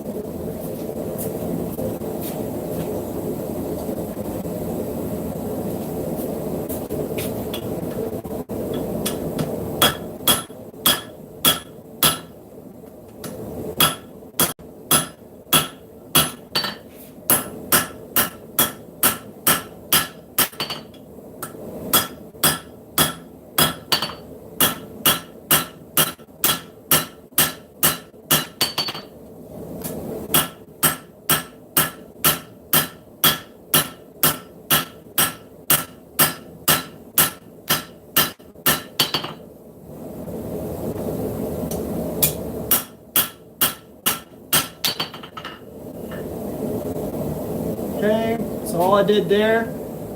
A: Okay, so all I did there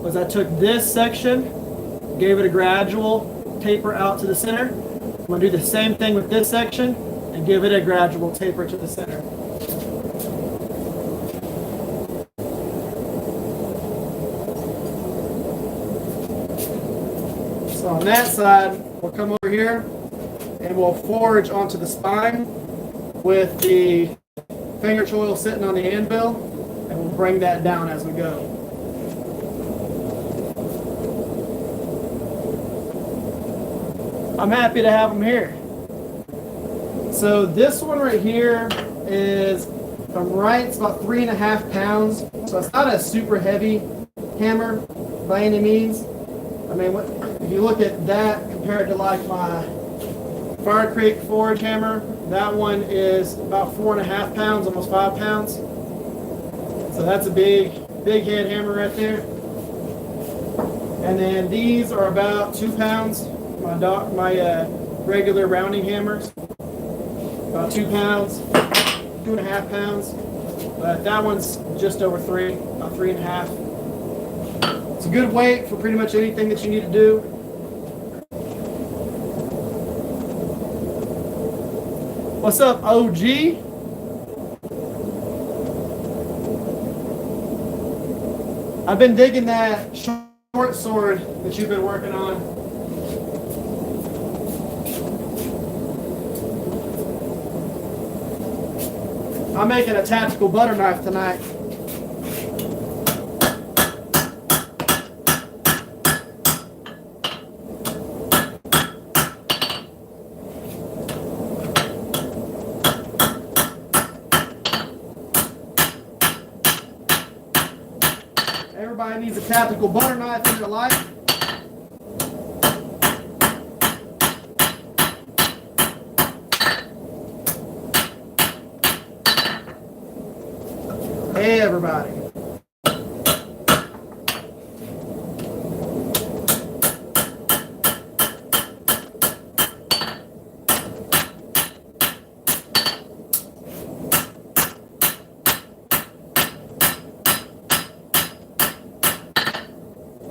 A: was I took this section, gave it a gradual taper out to the center. I'm going to do the same thing with this section and give it a gradual taper to the center. So on that side, we'll come over here and we'll forge onto the spine with the finger choil sitting on the anvil. And we'll bring that down as we go. I'm happy to have them here. So this one right here is, if I'm right, it's about 3.5 pounds. So it's not a super heavy hammer by any means. I mean, if you look at that compared to like my Fire Creek forge hammer, that one is about 4.5 pounds, almost 5 pounds. So that's a big head hammer right there. And then these are about 2 pounds. my regular rounding hammers, about 2 pounds, 2.5 pounds. But that one's just over 3, about 3.5. It's a good weight for pretty much anything that you need to do. What's up, OG? I've been digging that short sword that you've been working on. I'm making a tactical butter knife tonight. Everybody needs a tactical butter knife in their life. Hey, everybody.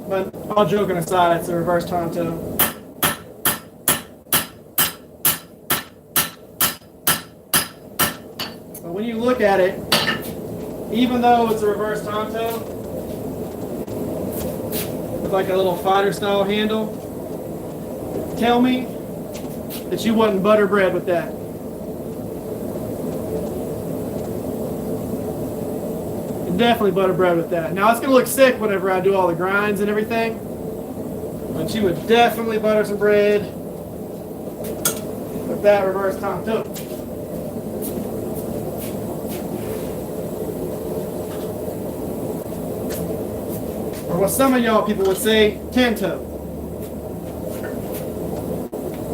A: But all joking aside, it's a reverse tanto. But when you look at it, even though it's a reverse tanto, with like a little fighter style handle, tell me that you wasn't butter bread with that. You're definitely butter bread with that. Now it's gonna look sick whenever I do all the grinds and everything, but you would definitely butter some bread with that reverse tanto. Or what some of y'all people would say, tanto.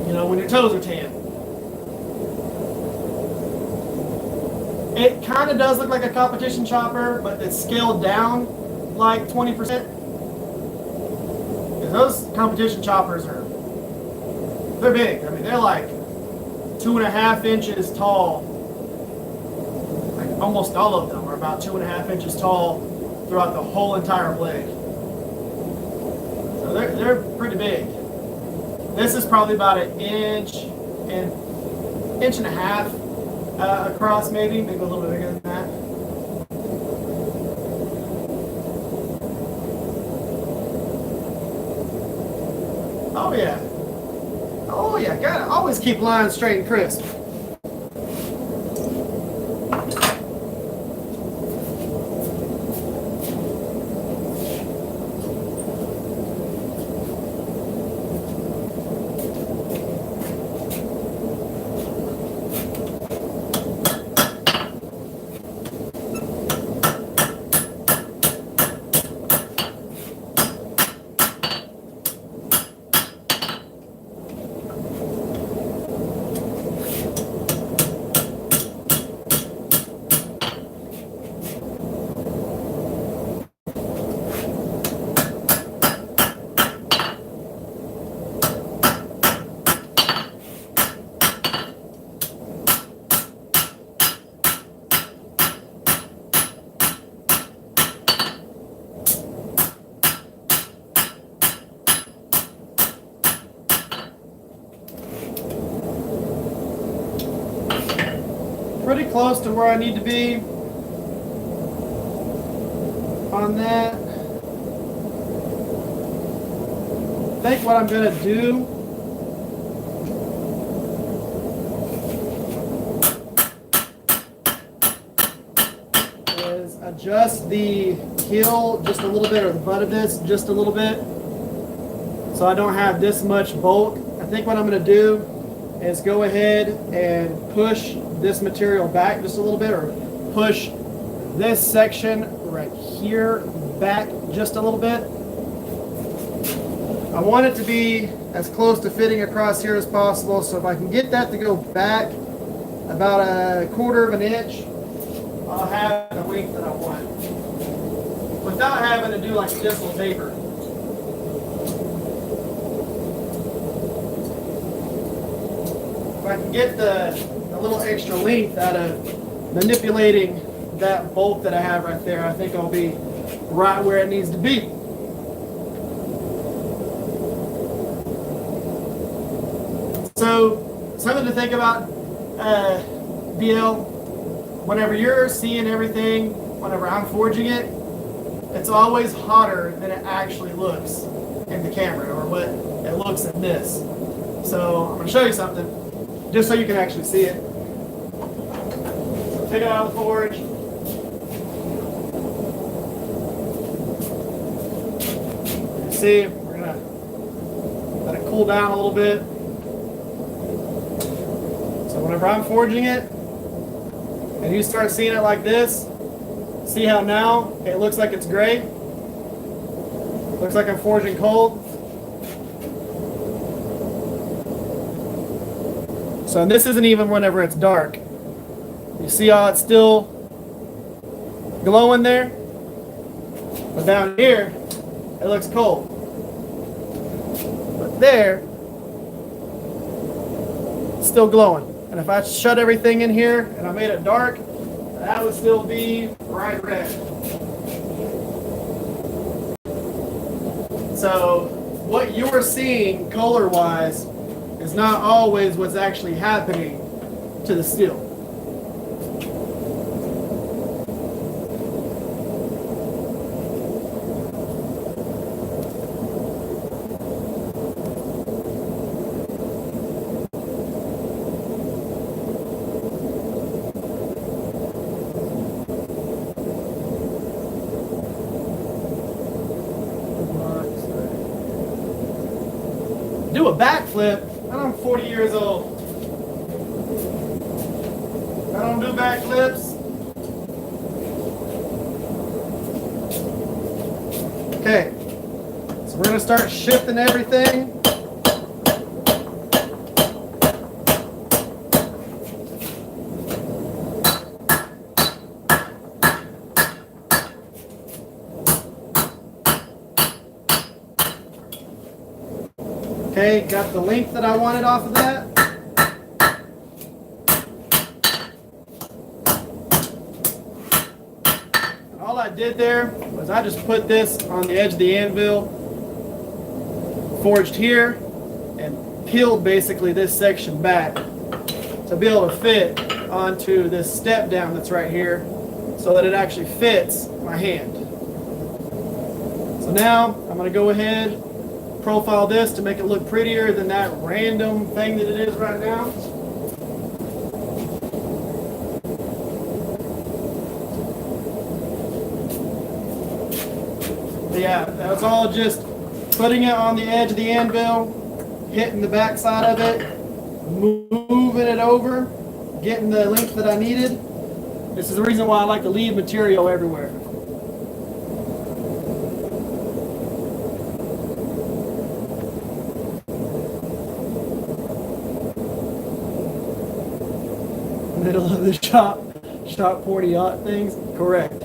A: You know, when your toes are tan. It kind of does look like a competition chopper, but it's scaled down like 20%. Because those competition choppers they're big. I mean, they're like 2.5 inches tall. Like almost all of them are about 2.5 inches tall throughout the whole entire blade. So they're pretty big. This is probably about an inch and a half across, maybe a little bit bigger than that. Oh yeah. Oh yeah, gotta always keep lines straight and crisp. Pretty close to where I need to be on that. I think what I'm going to do is adjust the heel just a little bit, or the butt of this just a little bit, so I don't have this much bulk. I think what I'm going to do is go ahead and push this material back just a little bit, or push this section right here back just a little bit. I want it to be as close to fitting across here as possible, so if I can get that to go back about 1/4 of an inch, I'll have the length that I want without having to do like a distal taper. I can get the little extra length out of manipulating that bolt that I have right there, I think I'll be right where it needs to be. So something to think about, BL, whenever you're seeing everything, whenever I'm forging it, it's always hotter than it actually looks in the camera, or what it looks in this. So I'm going to show you something, just so you can actually see it. So take it out of the forge. See, we're going to let it cool down a little bit. So whenever I'm forging it, and you start seeing it like this, see how now it looks like it's gray? Looks like I'm forging cold. So and this isn't even whenever it's dark. You see how it's still glowing there? But down here, it looks cold. But there, it's still glowing. And if I shut everything in here and I made it dark, that would still be bright red. So what you're seeing color-wise is not always what's actually happening to the steel. Do a backflip, and I'm 40 years old. I don't do backflips. Okay, so we're gonna start shifting everything. Okay, got the length that I wanted off of that. And all I did there was I just put this on the edge of the anvil, forged here, and peeled basically this section back to be able to fit onto this step down that's right here so that it actually fits my hand. So now I'm going to go ahead, profile this to make it look prettier than that random thing that it is right now. But yeah, that's all just putting it on the edge of the anvil, hitting the back side of it, moving it over, getting the length that I needed. This is the reason why I like to leave material everywhere. Middle of the shop 40 yacht things, correct.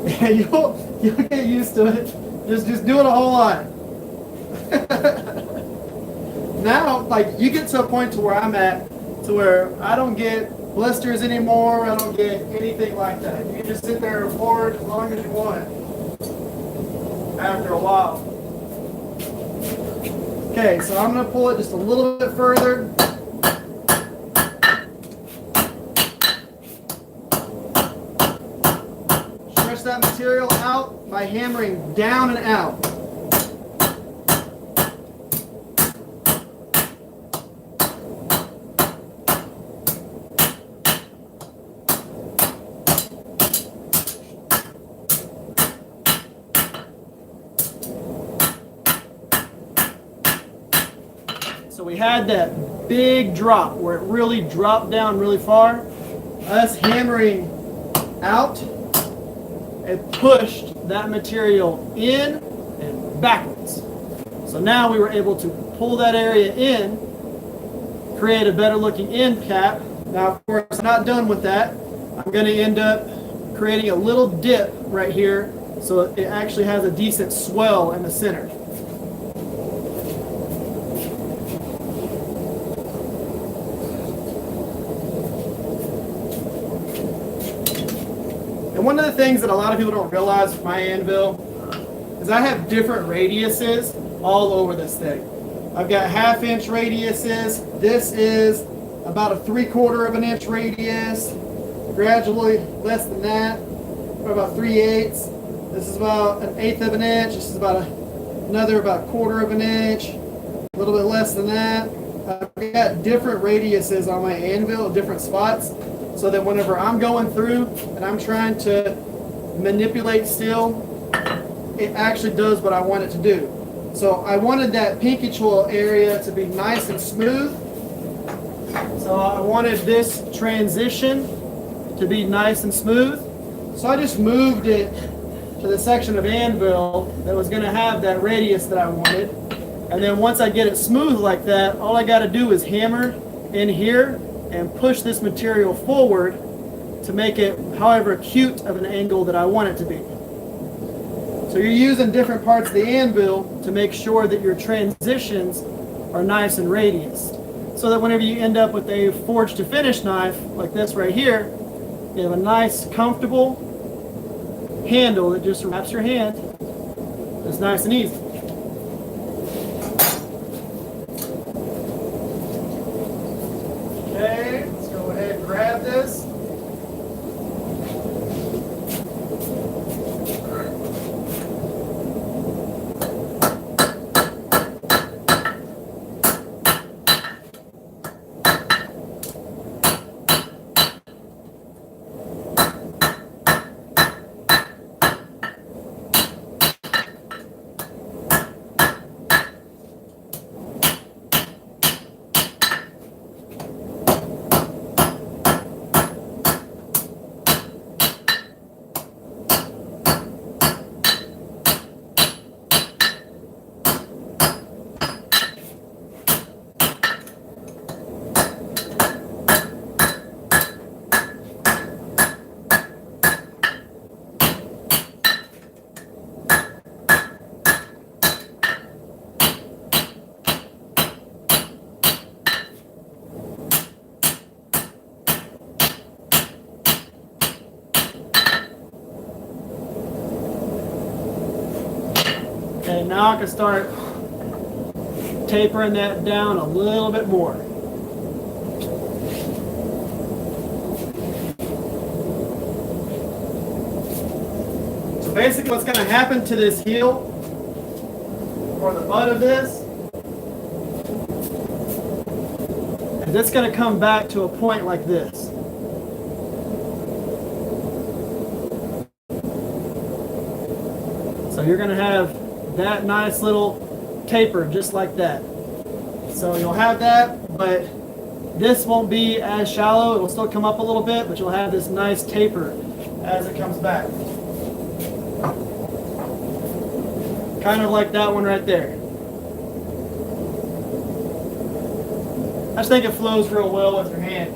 A: Yeah, you'll get used to it. Just do it a whole lot. Now, like, you get to a point to where I'm at, to where I don't get blisters anymore, I don't get anything like that. You can just sit there and forge as long as you want after a while. Okay, so I'm going to pull it just a little bit further. Stretch that material out by hammering down and out. So we had that big drop where it really dropped down really far. Us hammering out, it pushed that material in and backwards. So now we were able to pull that area in create a better looking end cap. Now, of course, I'm not done with that. I'm going to end up creating a little dip right here so it actually has a decent swell in the center. And one of the things that a lot of people don't realize with my anvil is I have different radiuses all over this thing. I've got 1/2 inch radiuses. This is about a 3/4 of an inch radius. Gradually less than that, about 3/8. This is about 1/8 of an inch. This is about another about 1/4 of an inch. A little bit less than that. I've got different radiuses on my anvil at different spots, so that whenever I'm going through and I'm trying to manipulate steel, it actually does what I want it to do. So I wanted that pinky choil area to be nice and smooth. So I wanted this transition to be nice and smooth. So I just moved it to the section of anvil that was going to have that radius that I wanted. And then once I get it smooth like that, all I got to do is hammer in here and push this material forward to make it however acute of an angle that I want it to be. So you're using different parts of the anvil to make sure that your transitions are nice and radiused, so that whenever you end up with a forged to finish knife like this right here, you have a nice comfortable handle that just wraps your hand. It's nice and easy. Okay, let's go ahead and grab this. Okay, now I can start tapering that down a little bit more. So basically what's going to happen to this heel, or the butt of this, is it's going to come back to a point like this. So you're going to have that nice little taper just like that. So you'll have that, but this won't be as shallow. It will still come up a little bit, but you'll have this nice taper as it comes back. Kind of like that one right there. I just think it flows real well with your hand.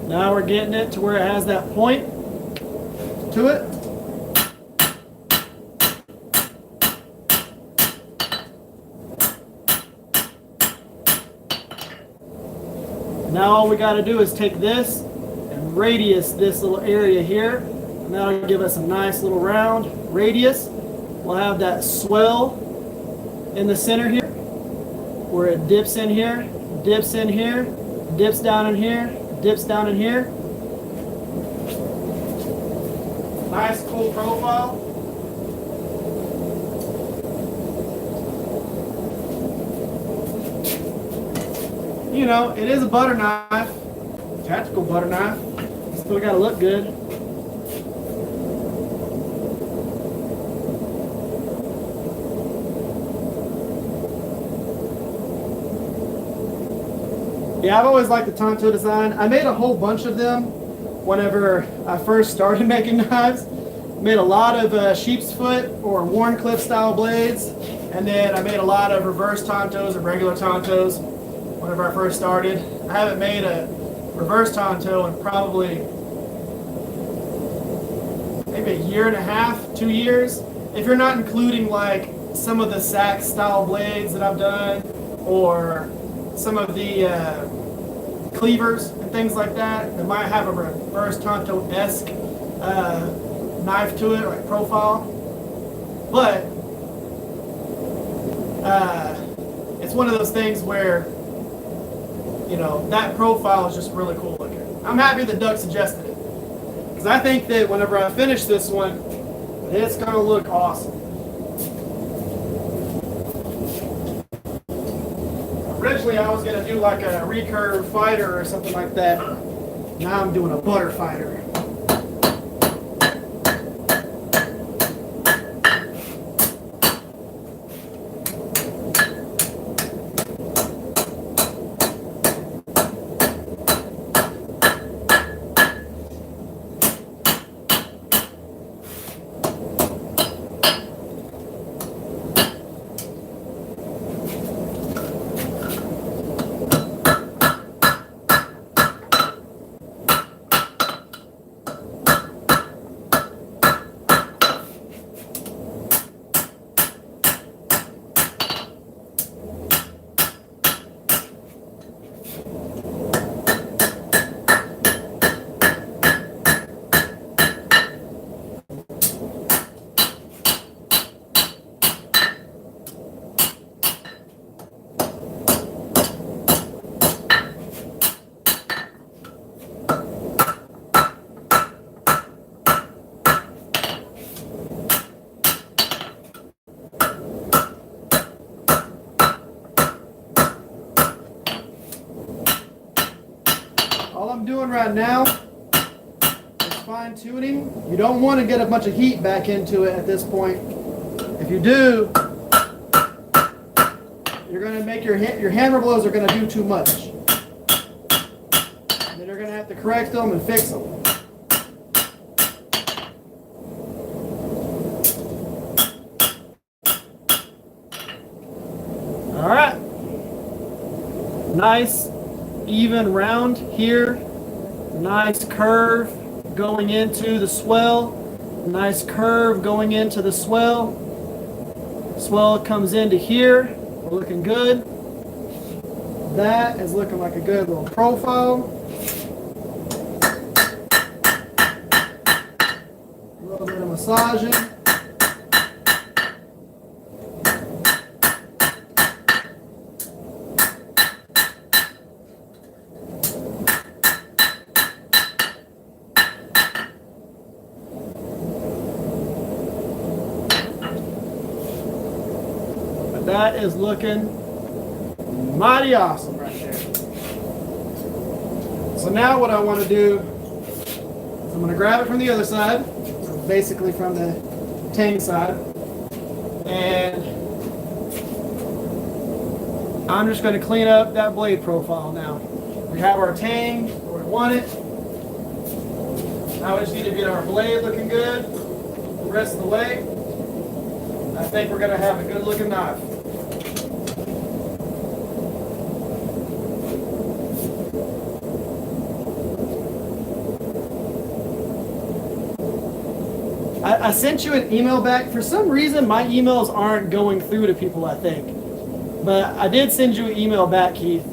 A: Now we're getting it to where it has that point to it. Now all we got to do is take this and radius this little area here, and that'll give us a nice little round radius. We'll have that swell in the center here where it dips in here. dips in here, dips down in here, dips down in here. Nice cool profile. You know, it is a butter knife, tactical butter knife. Still gotta look good. Yeah, I've always liked the tanto design. I made a whole bunch of them whenever I first started making knives. Made a lot of sheep's foot or Warncliffe style blades, and then I made a lot of reverse tantos and regular tantos whenever I first started. I haven't made a reverse tanto in probably maybe a year and a half, 2 years. If you're not including like some of the sack style blades that I've done, or some of the cleavers and things like that might have a reverse tanto-esque knife to it, like profile. But it's one of those things where, you know, that profile is just really cool looking. I'm happy that Doug suggested it, because I think that whenever I finish this one, it's going to look awesome. Originally, I was going to do like a recurve fighter or something like that. Now I'm doing a butter fighter. All I'm doing right now is fine tuning. You don't want to get a bunch of heat back into it at this point. If you do, you're going to make your hammer blows are going to do too much. And then you're going to have to correct them and fix them. All right. Nice even round here. Nice curve going into the swell. Nice curve going into the swell. Swell comes into here. We're looking good. That is looking like a good little profile. A little bit of massaging. That is looking mighty awesome right there. So now what I want to do is I'm going to grab it from the other side, so basically from the tang side, and I'm just going to clean up that blade profile now. We have our tang where we want it. Now we just need to get our blade looking good the rest of the way. I think we're going to have a good looking knife. I sent you an email back. For some reason, my emails aren't going through to people, I think. But I did send you an email back, Keith.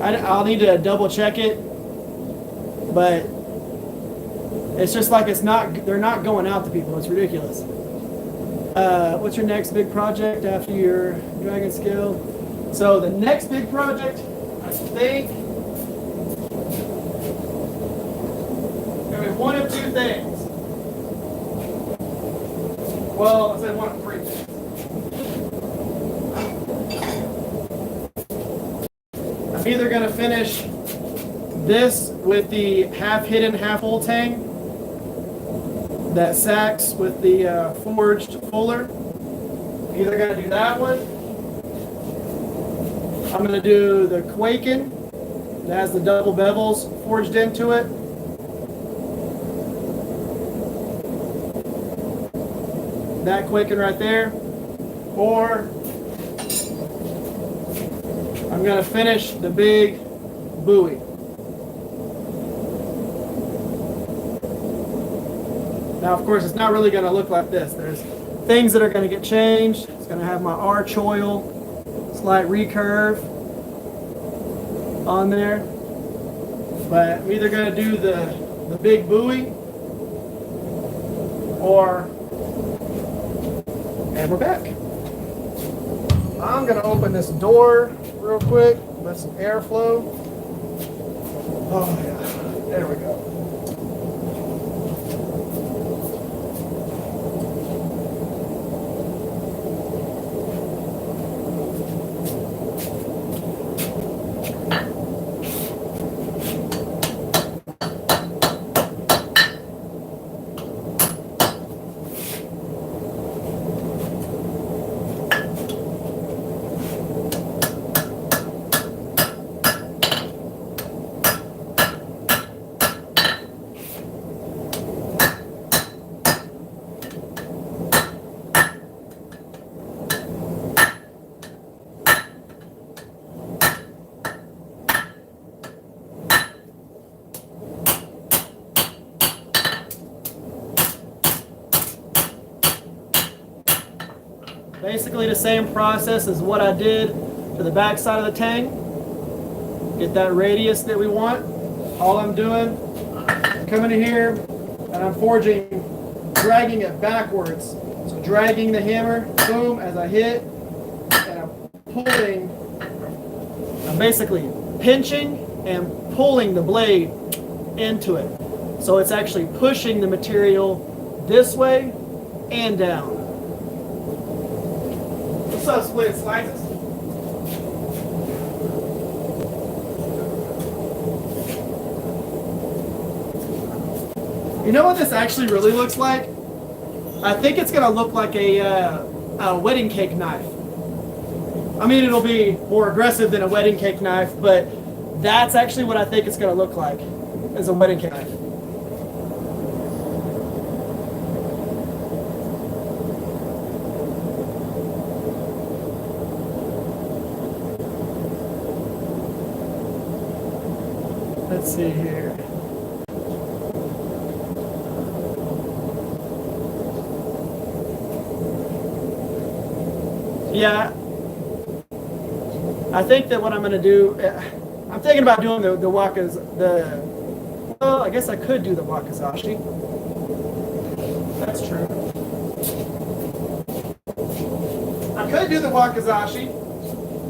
A: I'll need to double check it. But it's just like they're not going out to people. It's ridiculous. What's your next big project after your dragon scale? So the next big project, I think, gonna be one of two things. Well, I said one of three things. I'm either gonna finish this with the half hidden, half full tang that sacks with the forged fuller. Either gonna do that one. I'm gonna do the Quaken that has the double bevels forged into it. That Quaken right there. Or I'm gonna finish the big buoy. Now, of course, it's not really going to look like this. There's things that are going to get changed. It's going to have my arch oil, slight recurve on there. But I'm either going to do the big buoy or, and we're back. I'm going to open this door real quick, let some airflow. Oh, yeah. There we go. Basically the same process as what I did to the back side of the tang. Get that radius that we want. All I'm doing, coming in here, and I'm forging, dragging it backwards. So dragging the hammer, boom, as I hit, and I'm pulling, I'm basically pinching and pulling the blade into it. So it's actually pushing the material this way and down. What's up, split slices? You know what this actually really looks like? I think it's gonna look like a wedding cake knife. I mean, it'll be more aggressive than a wedding cake knife, but that's actually what I think it's gonna look like, as a wedding cake knife. Let's see here. Yeah, I think that what I'm going to do, I'm thinking about doing the wakas, well, I guess I could do the wakizashi. That's true. I could do the wakizashi,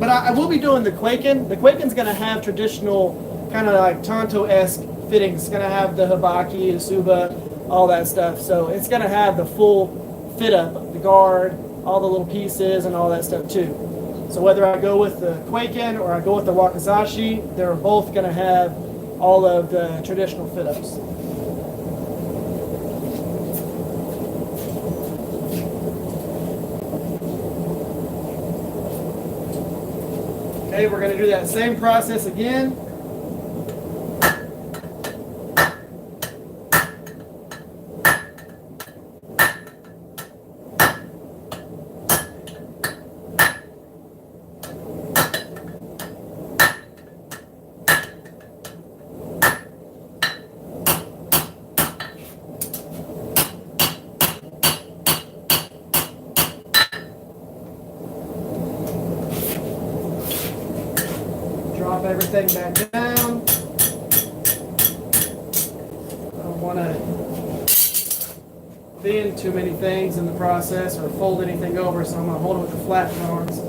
A: but I will be doing the Quaken. The Quaken's going to have traditional, kind of like tanto-esque fittings. It's going to have the habaki, the suba, all that stuff. So it's going to have the full fit up, the guard, all the little pieces and all that stuff too. So whether I go with the Quaken or I go with the wakizashi, they're both going to have all of the traditional fit-ups. Okay, we're going to do that same process again. Drop everything back down. I want to thin too many things in the process or fold anything over, so I'm going to hold it with the flat tongs.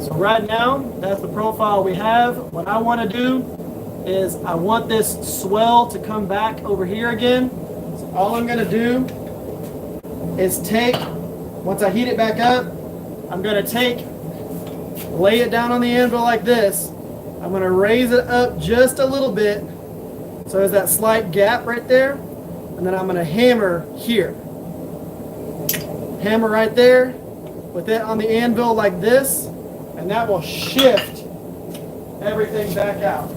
A: So right now, that's the profile we have. What I want to do is I want this swell to come back over here again. So all I'm going to do is take, once I heat it back up, I'm going to lay it down on the anvil like this. I'm going to raise it up just a little bit. So there's that slight gap right there. And then I'm going to hammer here. Hammer right there with it on the anvil like this. And that will shift everything back out.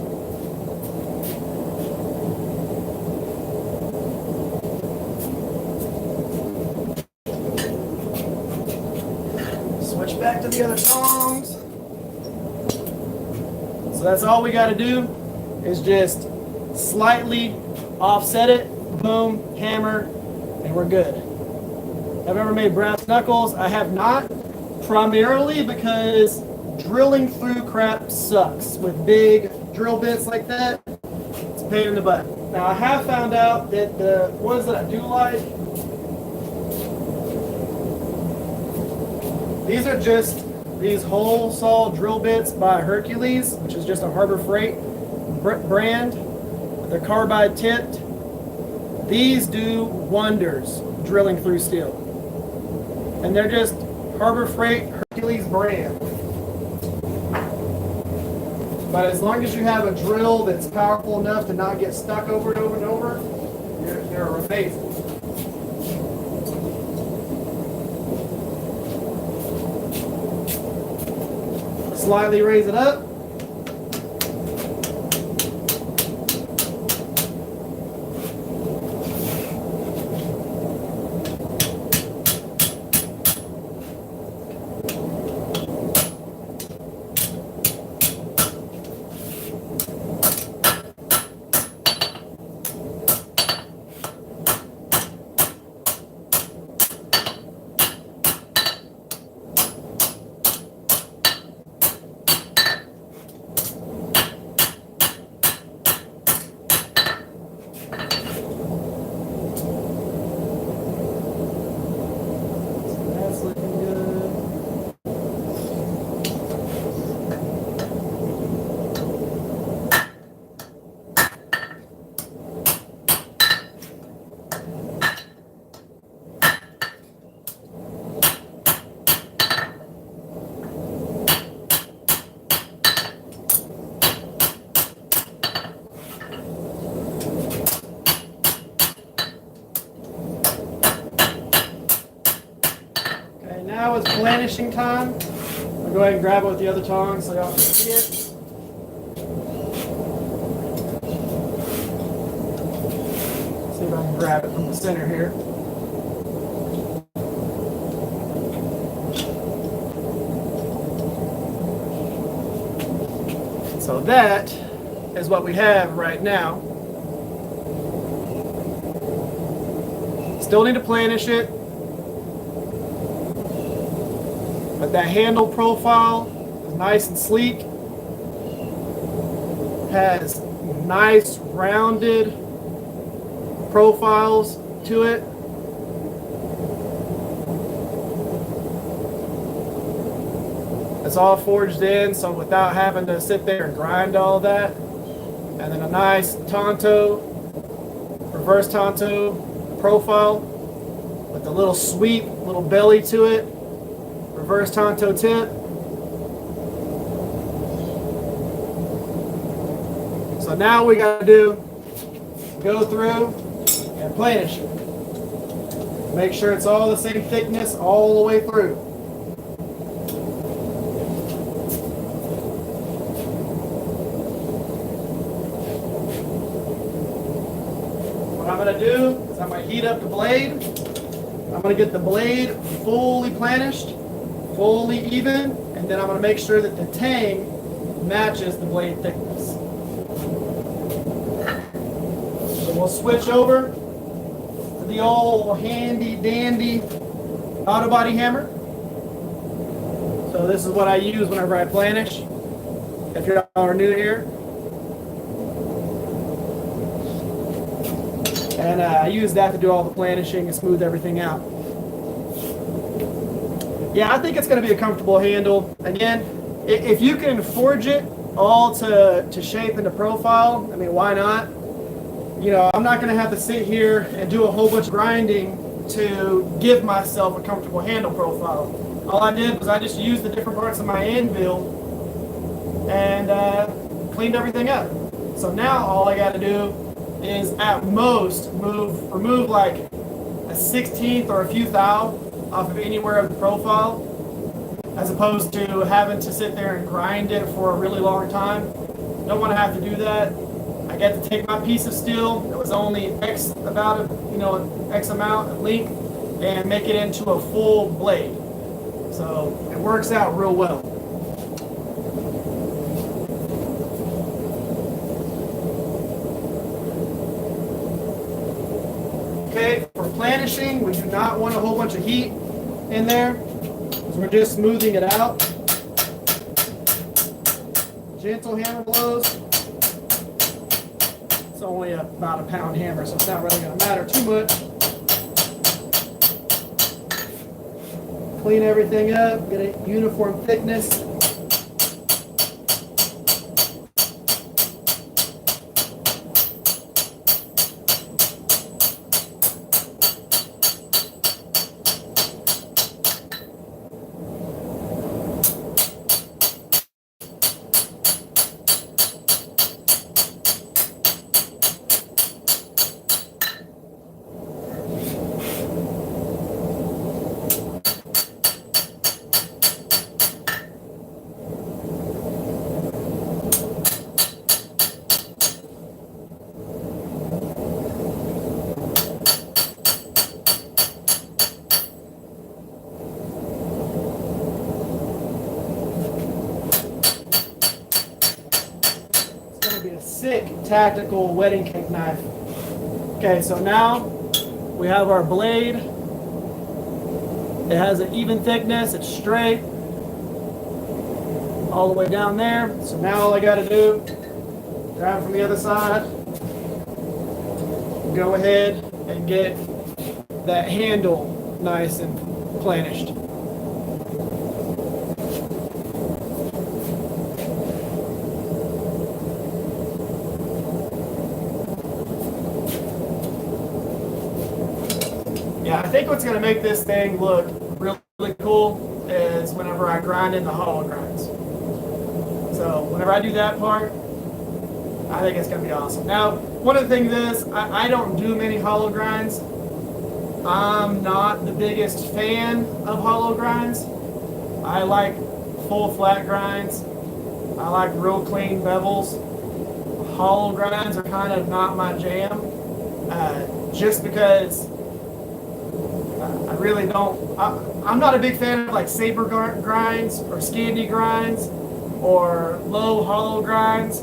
A: Switch back to the other tongs. So that's all we got to do is just slightly offset it, boom, hammer, and we're good. Have I ever made brass knuckles? I have not, primarily because drilling through crap sucks. With big drill bits like that, it's a pain in the butt. Now I have found out that the ones that I do like, these are just these hole saw drill bits by Hercules, which is just a Harbor Freight brand. They're carbide tipped. These do wonders drilling through steel. And they're just Harbor Freight Hercules brand. But as long as you have a drill that's powerful enough to not get stuck over and over and over, they're amazing. Slightly raise it up. Now is planishing time. I'll go ahead and grab it with the other tongs so y'all can see it. See if I can grab it from the center here. So that is what we have right now. Still need to planish it. But that handle profile is nice and sleek. Has nice rounded profiles to it. It's all forged in, so without having to sit there and grind all that. And then a nice tanto, reverse tanto profile with a little sweep, little belly to it. Reverse tanto tip. So now we got to go through and planish it. Make sure it's all the same thickness all the way through. going to do is I'm going to heat up the blade. I'm going to get the blade fully planished, fully even, and then I'm going to make sure that the tang matches the blade thickness. So we'll switch over to the old handy dandy auto body hammer. So this is what I use whenever I planish, if you're new here. And I use that to do all the planishing and smooth everything out. Yeah, I think it's going to be a comfortable handle. Again, if you can forge it all to shape and to profile, I mean, why not? You know, I'm not going to have to sit here and do a whole bunch of grinding to give myself a comfortable handle profile. All I did was I just used the different parts of my anvil and cleaned everything up. So now all I got to do is at most remove like a 1/16 or a few thou off of anywhere of the profile, as opposed to having to sit there and grind it for a really long time. Don't want to have to do that. I get to take my piece of steel that was only X amount of length and make it into a full blade. So it works out real well. Okay, for planishing, we do not want a whole bunch of heat in there, because we're just smoothing it out. Gentle hammer blows. It's only about a pound hammer, so it's not really going to matter too much. Clean everything up, get a uniform thickness. Sick tactical wedding cake knife. Okay, so now we have our blade. It has an even thickness, it's straight all the way down there. So now all I got to do, grab it from the other side, go ahead and get that handle nice and planished. Yeah, I think what's going to make this thing look really cool is whenever I grind in the hollow grinds. So whenever I do that part, I think it's going to be awesome. Now, one of the things is, I don't do many hollow grinds. I'm not the biggest fan of hollow grinds. I like full flat grinds. I like real clean bevels. Hollow grinds are kind of not my jam, just because I really don't. I'm not a big fan of like saber grinds or Scandi grinds or low hollow grinds.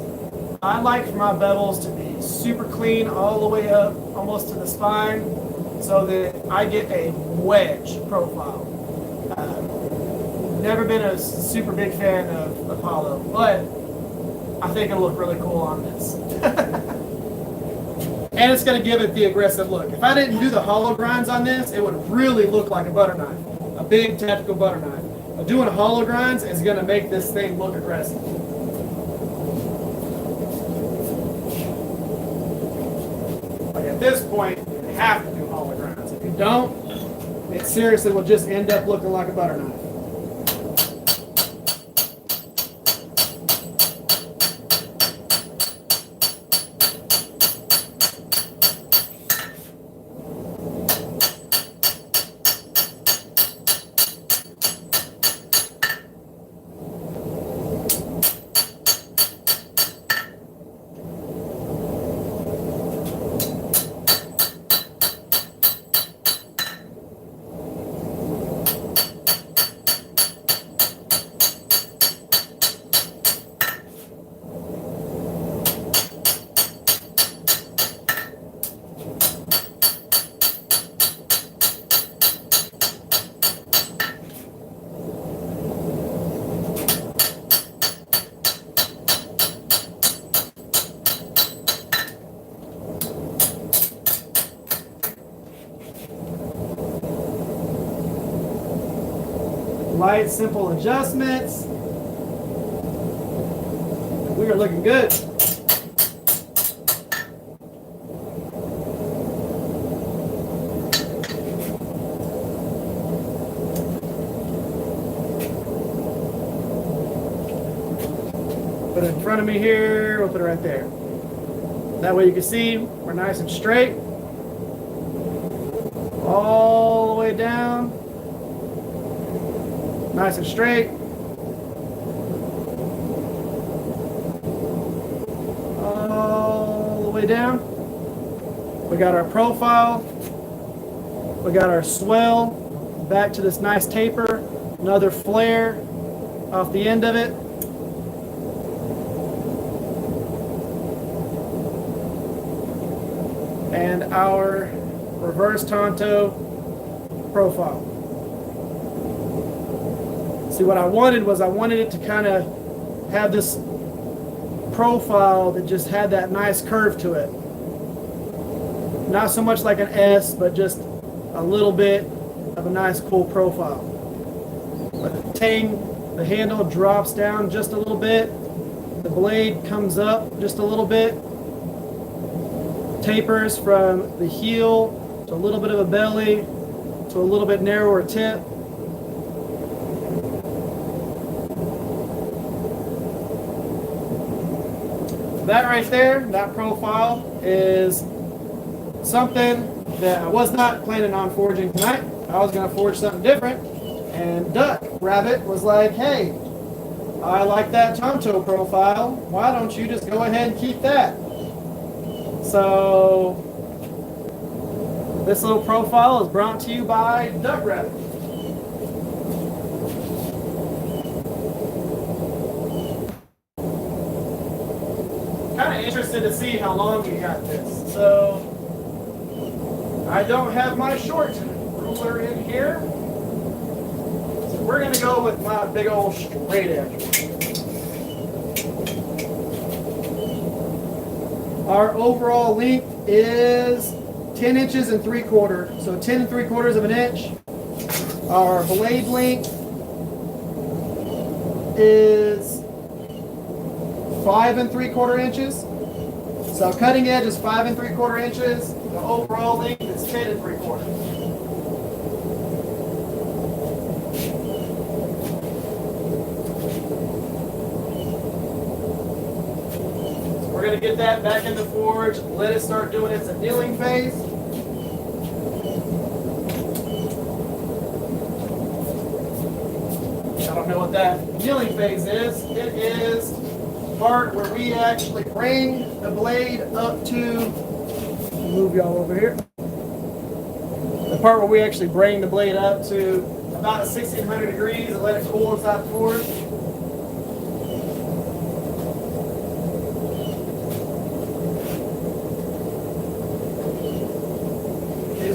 A: I like for my bevels to be super clean all the way up, almost to the spine, so that I get a wedge profile. Never been a super big fan of hollow, but I think it'll look really cool on this. And it's going to give it the aggressive look. If I didn't do the hollow grinds on this, it would really look like a butter knife, a big tactical butter knife. But doing hollow grinds is going to make this thing look aggressive. Like at this point, you have to do hollow grinds. If you don't, it seriously will just end up looking like a butter knife. light, simple adjustments. We are looking good. Put it in front of me here, we'll put it right there. That way you can see we're nice and straight. All the way down. Nice and straight. All the way down. We got our profile. We got our swell. Back to this nice taper. Another flare off the end of it. And our reverse tanto profile. See, what I wanted it to kind of have this profile that just had that nice curve to it. Not so much like an S, but just a little bit of a nice cool profile. But the tang, the handle drops down just a little bit. The blade comes up just a little bit. Tapers from the heel to a little bit of a belly to a little bit narrower tip. That right there, that profile is something that I was not planning on forging tonight. I was going to forge something different, and Duck Rabbit was like, hey, I like that tanto profile. Why don't you just go ahead and keep that? So this little profile is brought to you by Duck Rabbit. Kind of interested to see how long you got this. So I don't have my short ruler in here. So we're going to go with my big old straight edge. Our overall length is 10 inches and 3/4. So 10 3/4 of an inch. Our blade length is 5 3/4 inches. So cutting edge is 5 3/4 inches. The overall length is 10 3/4. We're going to get that back in the forge, let it start doing its annealing phase. I don't know what that annealing phase is. It is the part where we actually bring the blade up to, move y'all over here. The part where we actually bring the blade up to about 1600 degrees and let it cool inside the forge.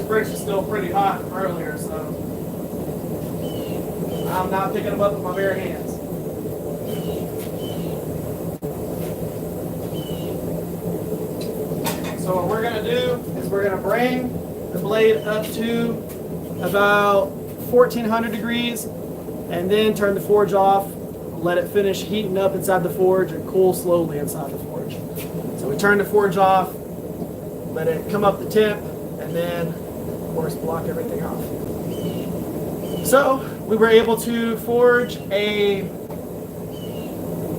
A: Bricks are still pretty hot from earlier, so I'm not picking them up with my bare hands. So what we're going to do is we're going to bring the blade up to about 1400 degrees and then turn the forge off, let it finish heating up inside the forge and cool slowly inside the forge. So we turn the forge off, let it come up the tip, and then of course block everything off. So we were able to forge a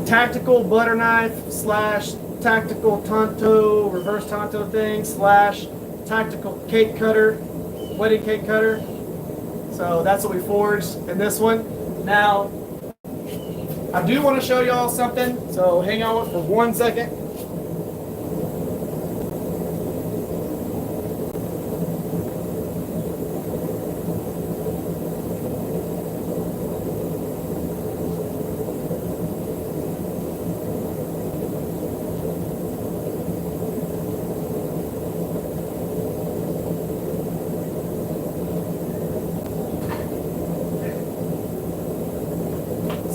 A: tactical butter knife slash tactical tanto, reverse tanto thing slash tactical cake cutter, wedding cake cutter. So that's what we forged in this one. Now I do want to show y'all something, so hang on for 1 second.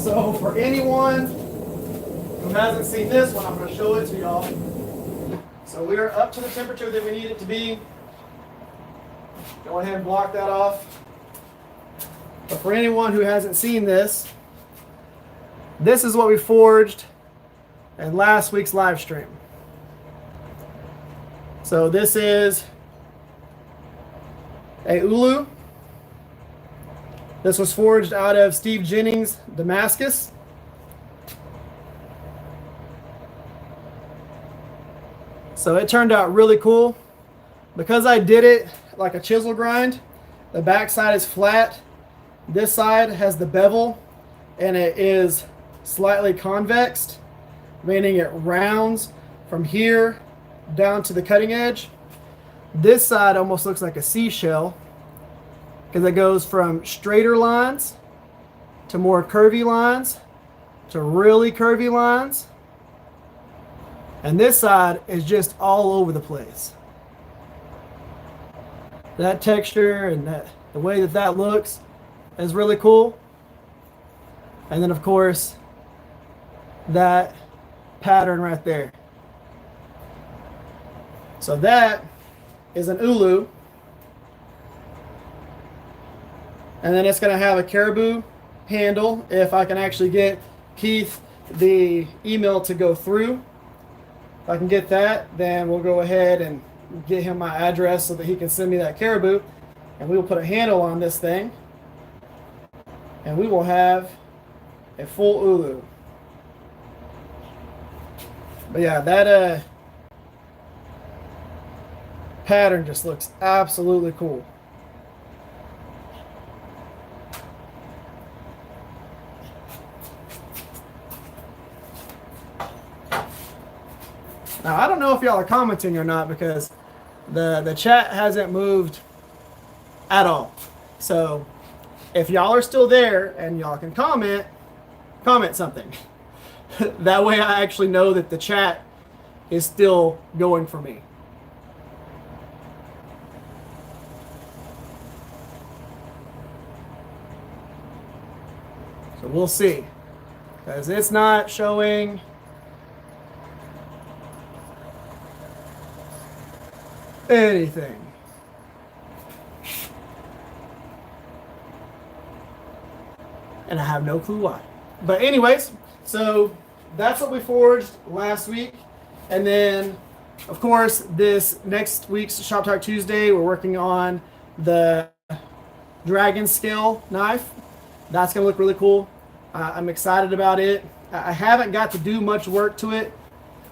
A: So for anyone who hasn't seen this one, I'm going to show it to y'all. So we are up to the temperature that we need it to be. Go ahead and block that off. But for anyone who hasn't seen this, this is what we forged in last week's live stream. So this is a ulu. This was forged out of Steve Jennings' Damascus. So it turned out really cool. Because I did it like a chisel grind, the back side is flat. This side has the bevel, and it is slightly convexed, meaning it rounds from here down to the cutting edge. This side almost looks like a seashell because it goes from straighter lines to more curvy lines to really curvy lines. And this side is just all over the place. That texture and the way that looks is really cool. And then of course, that pattern right there. So that is an ulu. And then it's going to have a caribou handle if I can actually get Keith the email to go through. If I can get that, then we'll go ahead and get him my address so that he can send me that caribou, and we will put a handle on this thing, and we will have a full ulu. But yeah, that pattern just looks absolutely cool. Now, I don't know if y'all are commenting or not because the chat hasn't moved at all. So if y'all are still there and y'all can comment something. That way I actually know that the chat is still going for me. So we'll see. Because it's not showing anything. And I have no clue why. But anyways, so that's what we forged last week. And then, of course, this next week's Shop Talk Tuesday, we're working on the dragon scale knife. That's going to look really cool. I'm excited about it. I haven't got to do much work to it.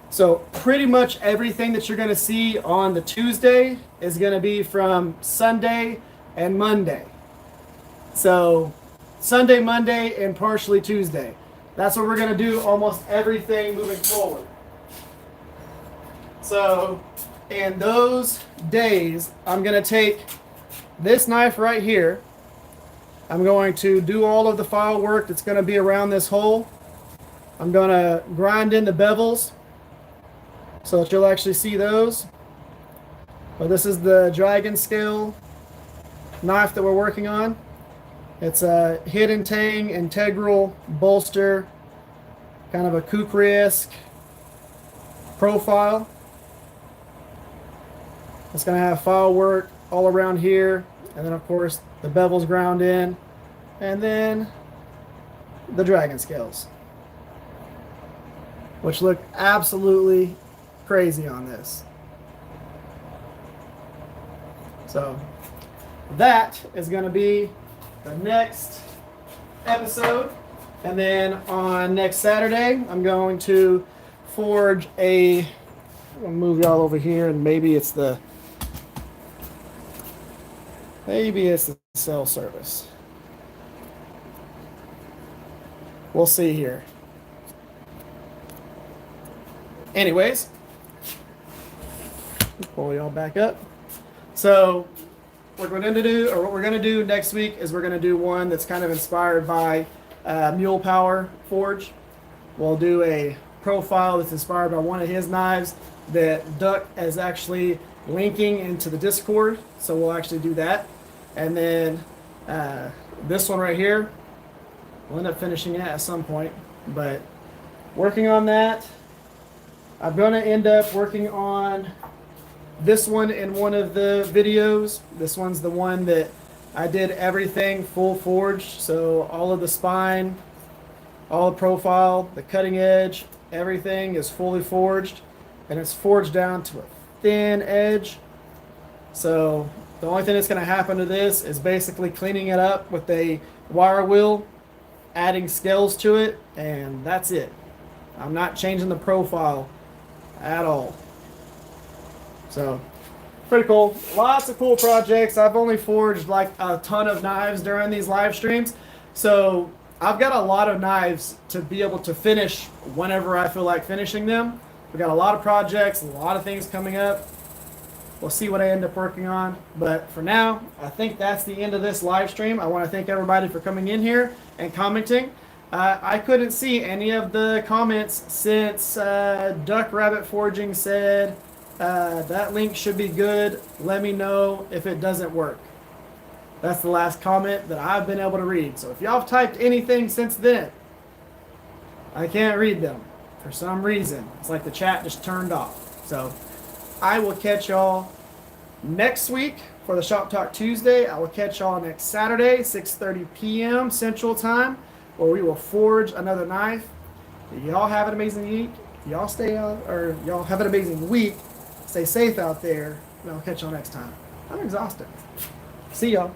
A: So pretty much everything that you're going to see on the Tuesday is going to be from Sunday and Monday. So Sunday, Monday, and partially Tuesday. That's what we're going to do almost everything moving forward. So in those days, I'm going to take this knife right here. I'm going to do all of the file work that's going to be around this hole. I'm going to grind in the bevels so that you'll actually see those. But this is the dragon scale knife that we're working on. It's a hidden tang integral bolster, kind of a kukri-esque profile. It's going to have file work all around here, and then of course the bevels ground in, and then the dragon scales, which look absolutely crazy on this. So that is going to be the next episode. And then on next Saturday, I'm going to forge I'm going to move y'all over here, and maybe it's the cell service. We'll see here. Anyways, pull y'all back up. So what we're going to do next week is we're going to do one that's kind of inspired by Mule Power Forge. We'll do a profile that's inspired by one of his knives that Duck is actually linking into the Discord. So we'll actually do that. And then this one right here, we'll end up finishing it at some point. But working on that, I'm going to end up working on this one in one of the videos. This one's the one that I did everything full forged, so all of the spine, all the profile, the cutting edge, everything is fully forged, and it's forged down to a thin edge. So the only thing that's going to happen to this is basically cleaning it up with a wire wheel, adding scales to it, and that's it. I'm not changing the profile at all. So pretty cool. Lots of cool projects. I've only forged like a ton of knives during these live streams. So I've got a lot of knives to be able to finish whenever I feel like finishing them. We've got a lot of projects, a lot of things coming up. We'll see what I end up working on. But for now, I think that's the end of this live stream. I want to thank everybody for coming in here and commenting. I couldn't see any of the comments since Duck Rabbit Forging said that link should be good. Let me know if it doesn't work. That's the last comment that I've been able to read. So if y'all have typed anything since then, I can't read them for some reason. It's like the chat just turned off. So I will catch y'all next week for the Shop Talk Tuesday. I will catch y'all next Saturday, 6:30 p.m. Central Time, where we will forge another knife. Y'all have an amazing week. Y'all stay out, or y'all have an amazing week. Stay safe out there, and I'll catch y'all next time. I'm exhausted. See y'all.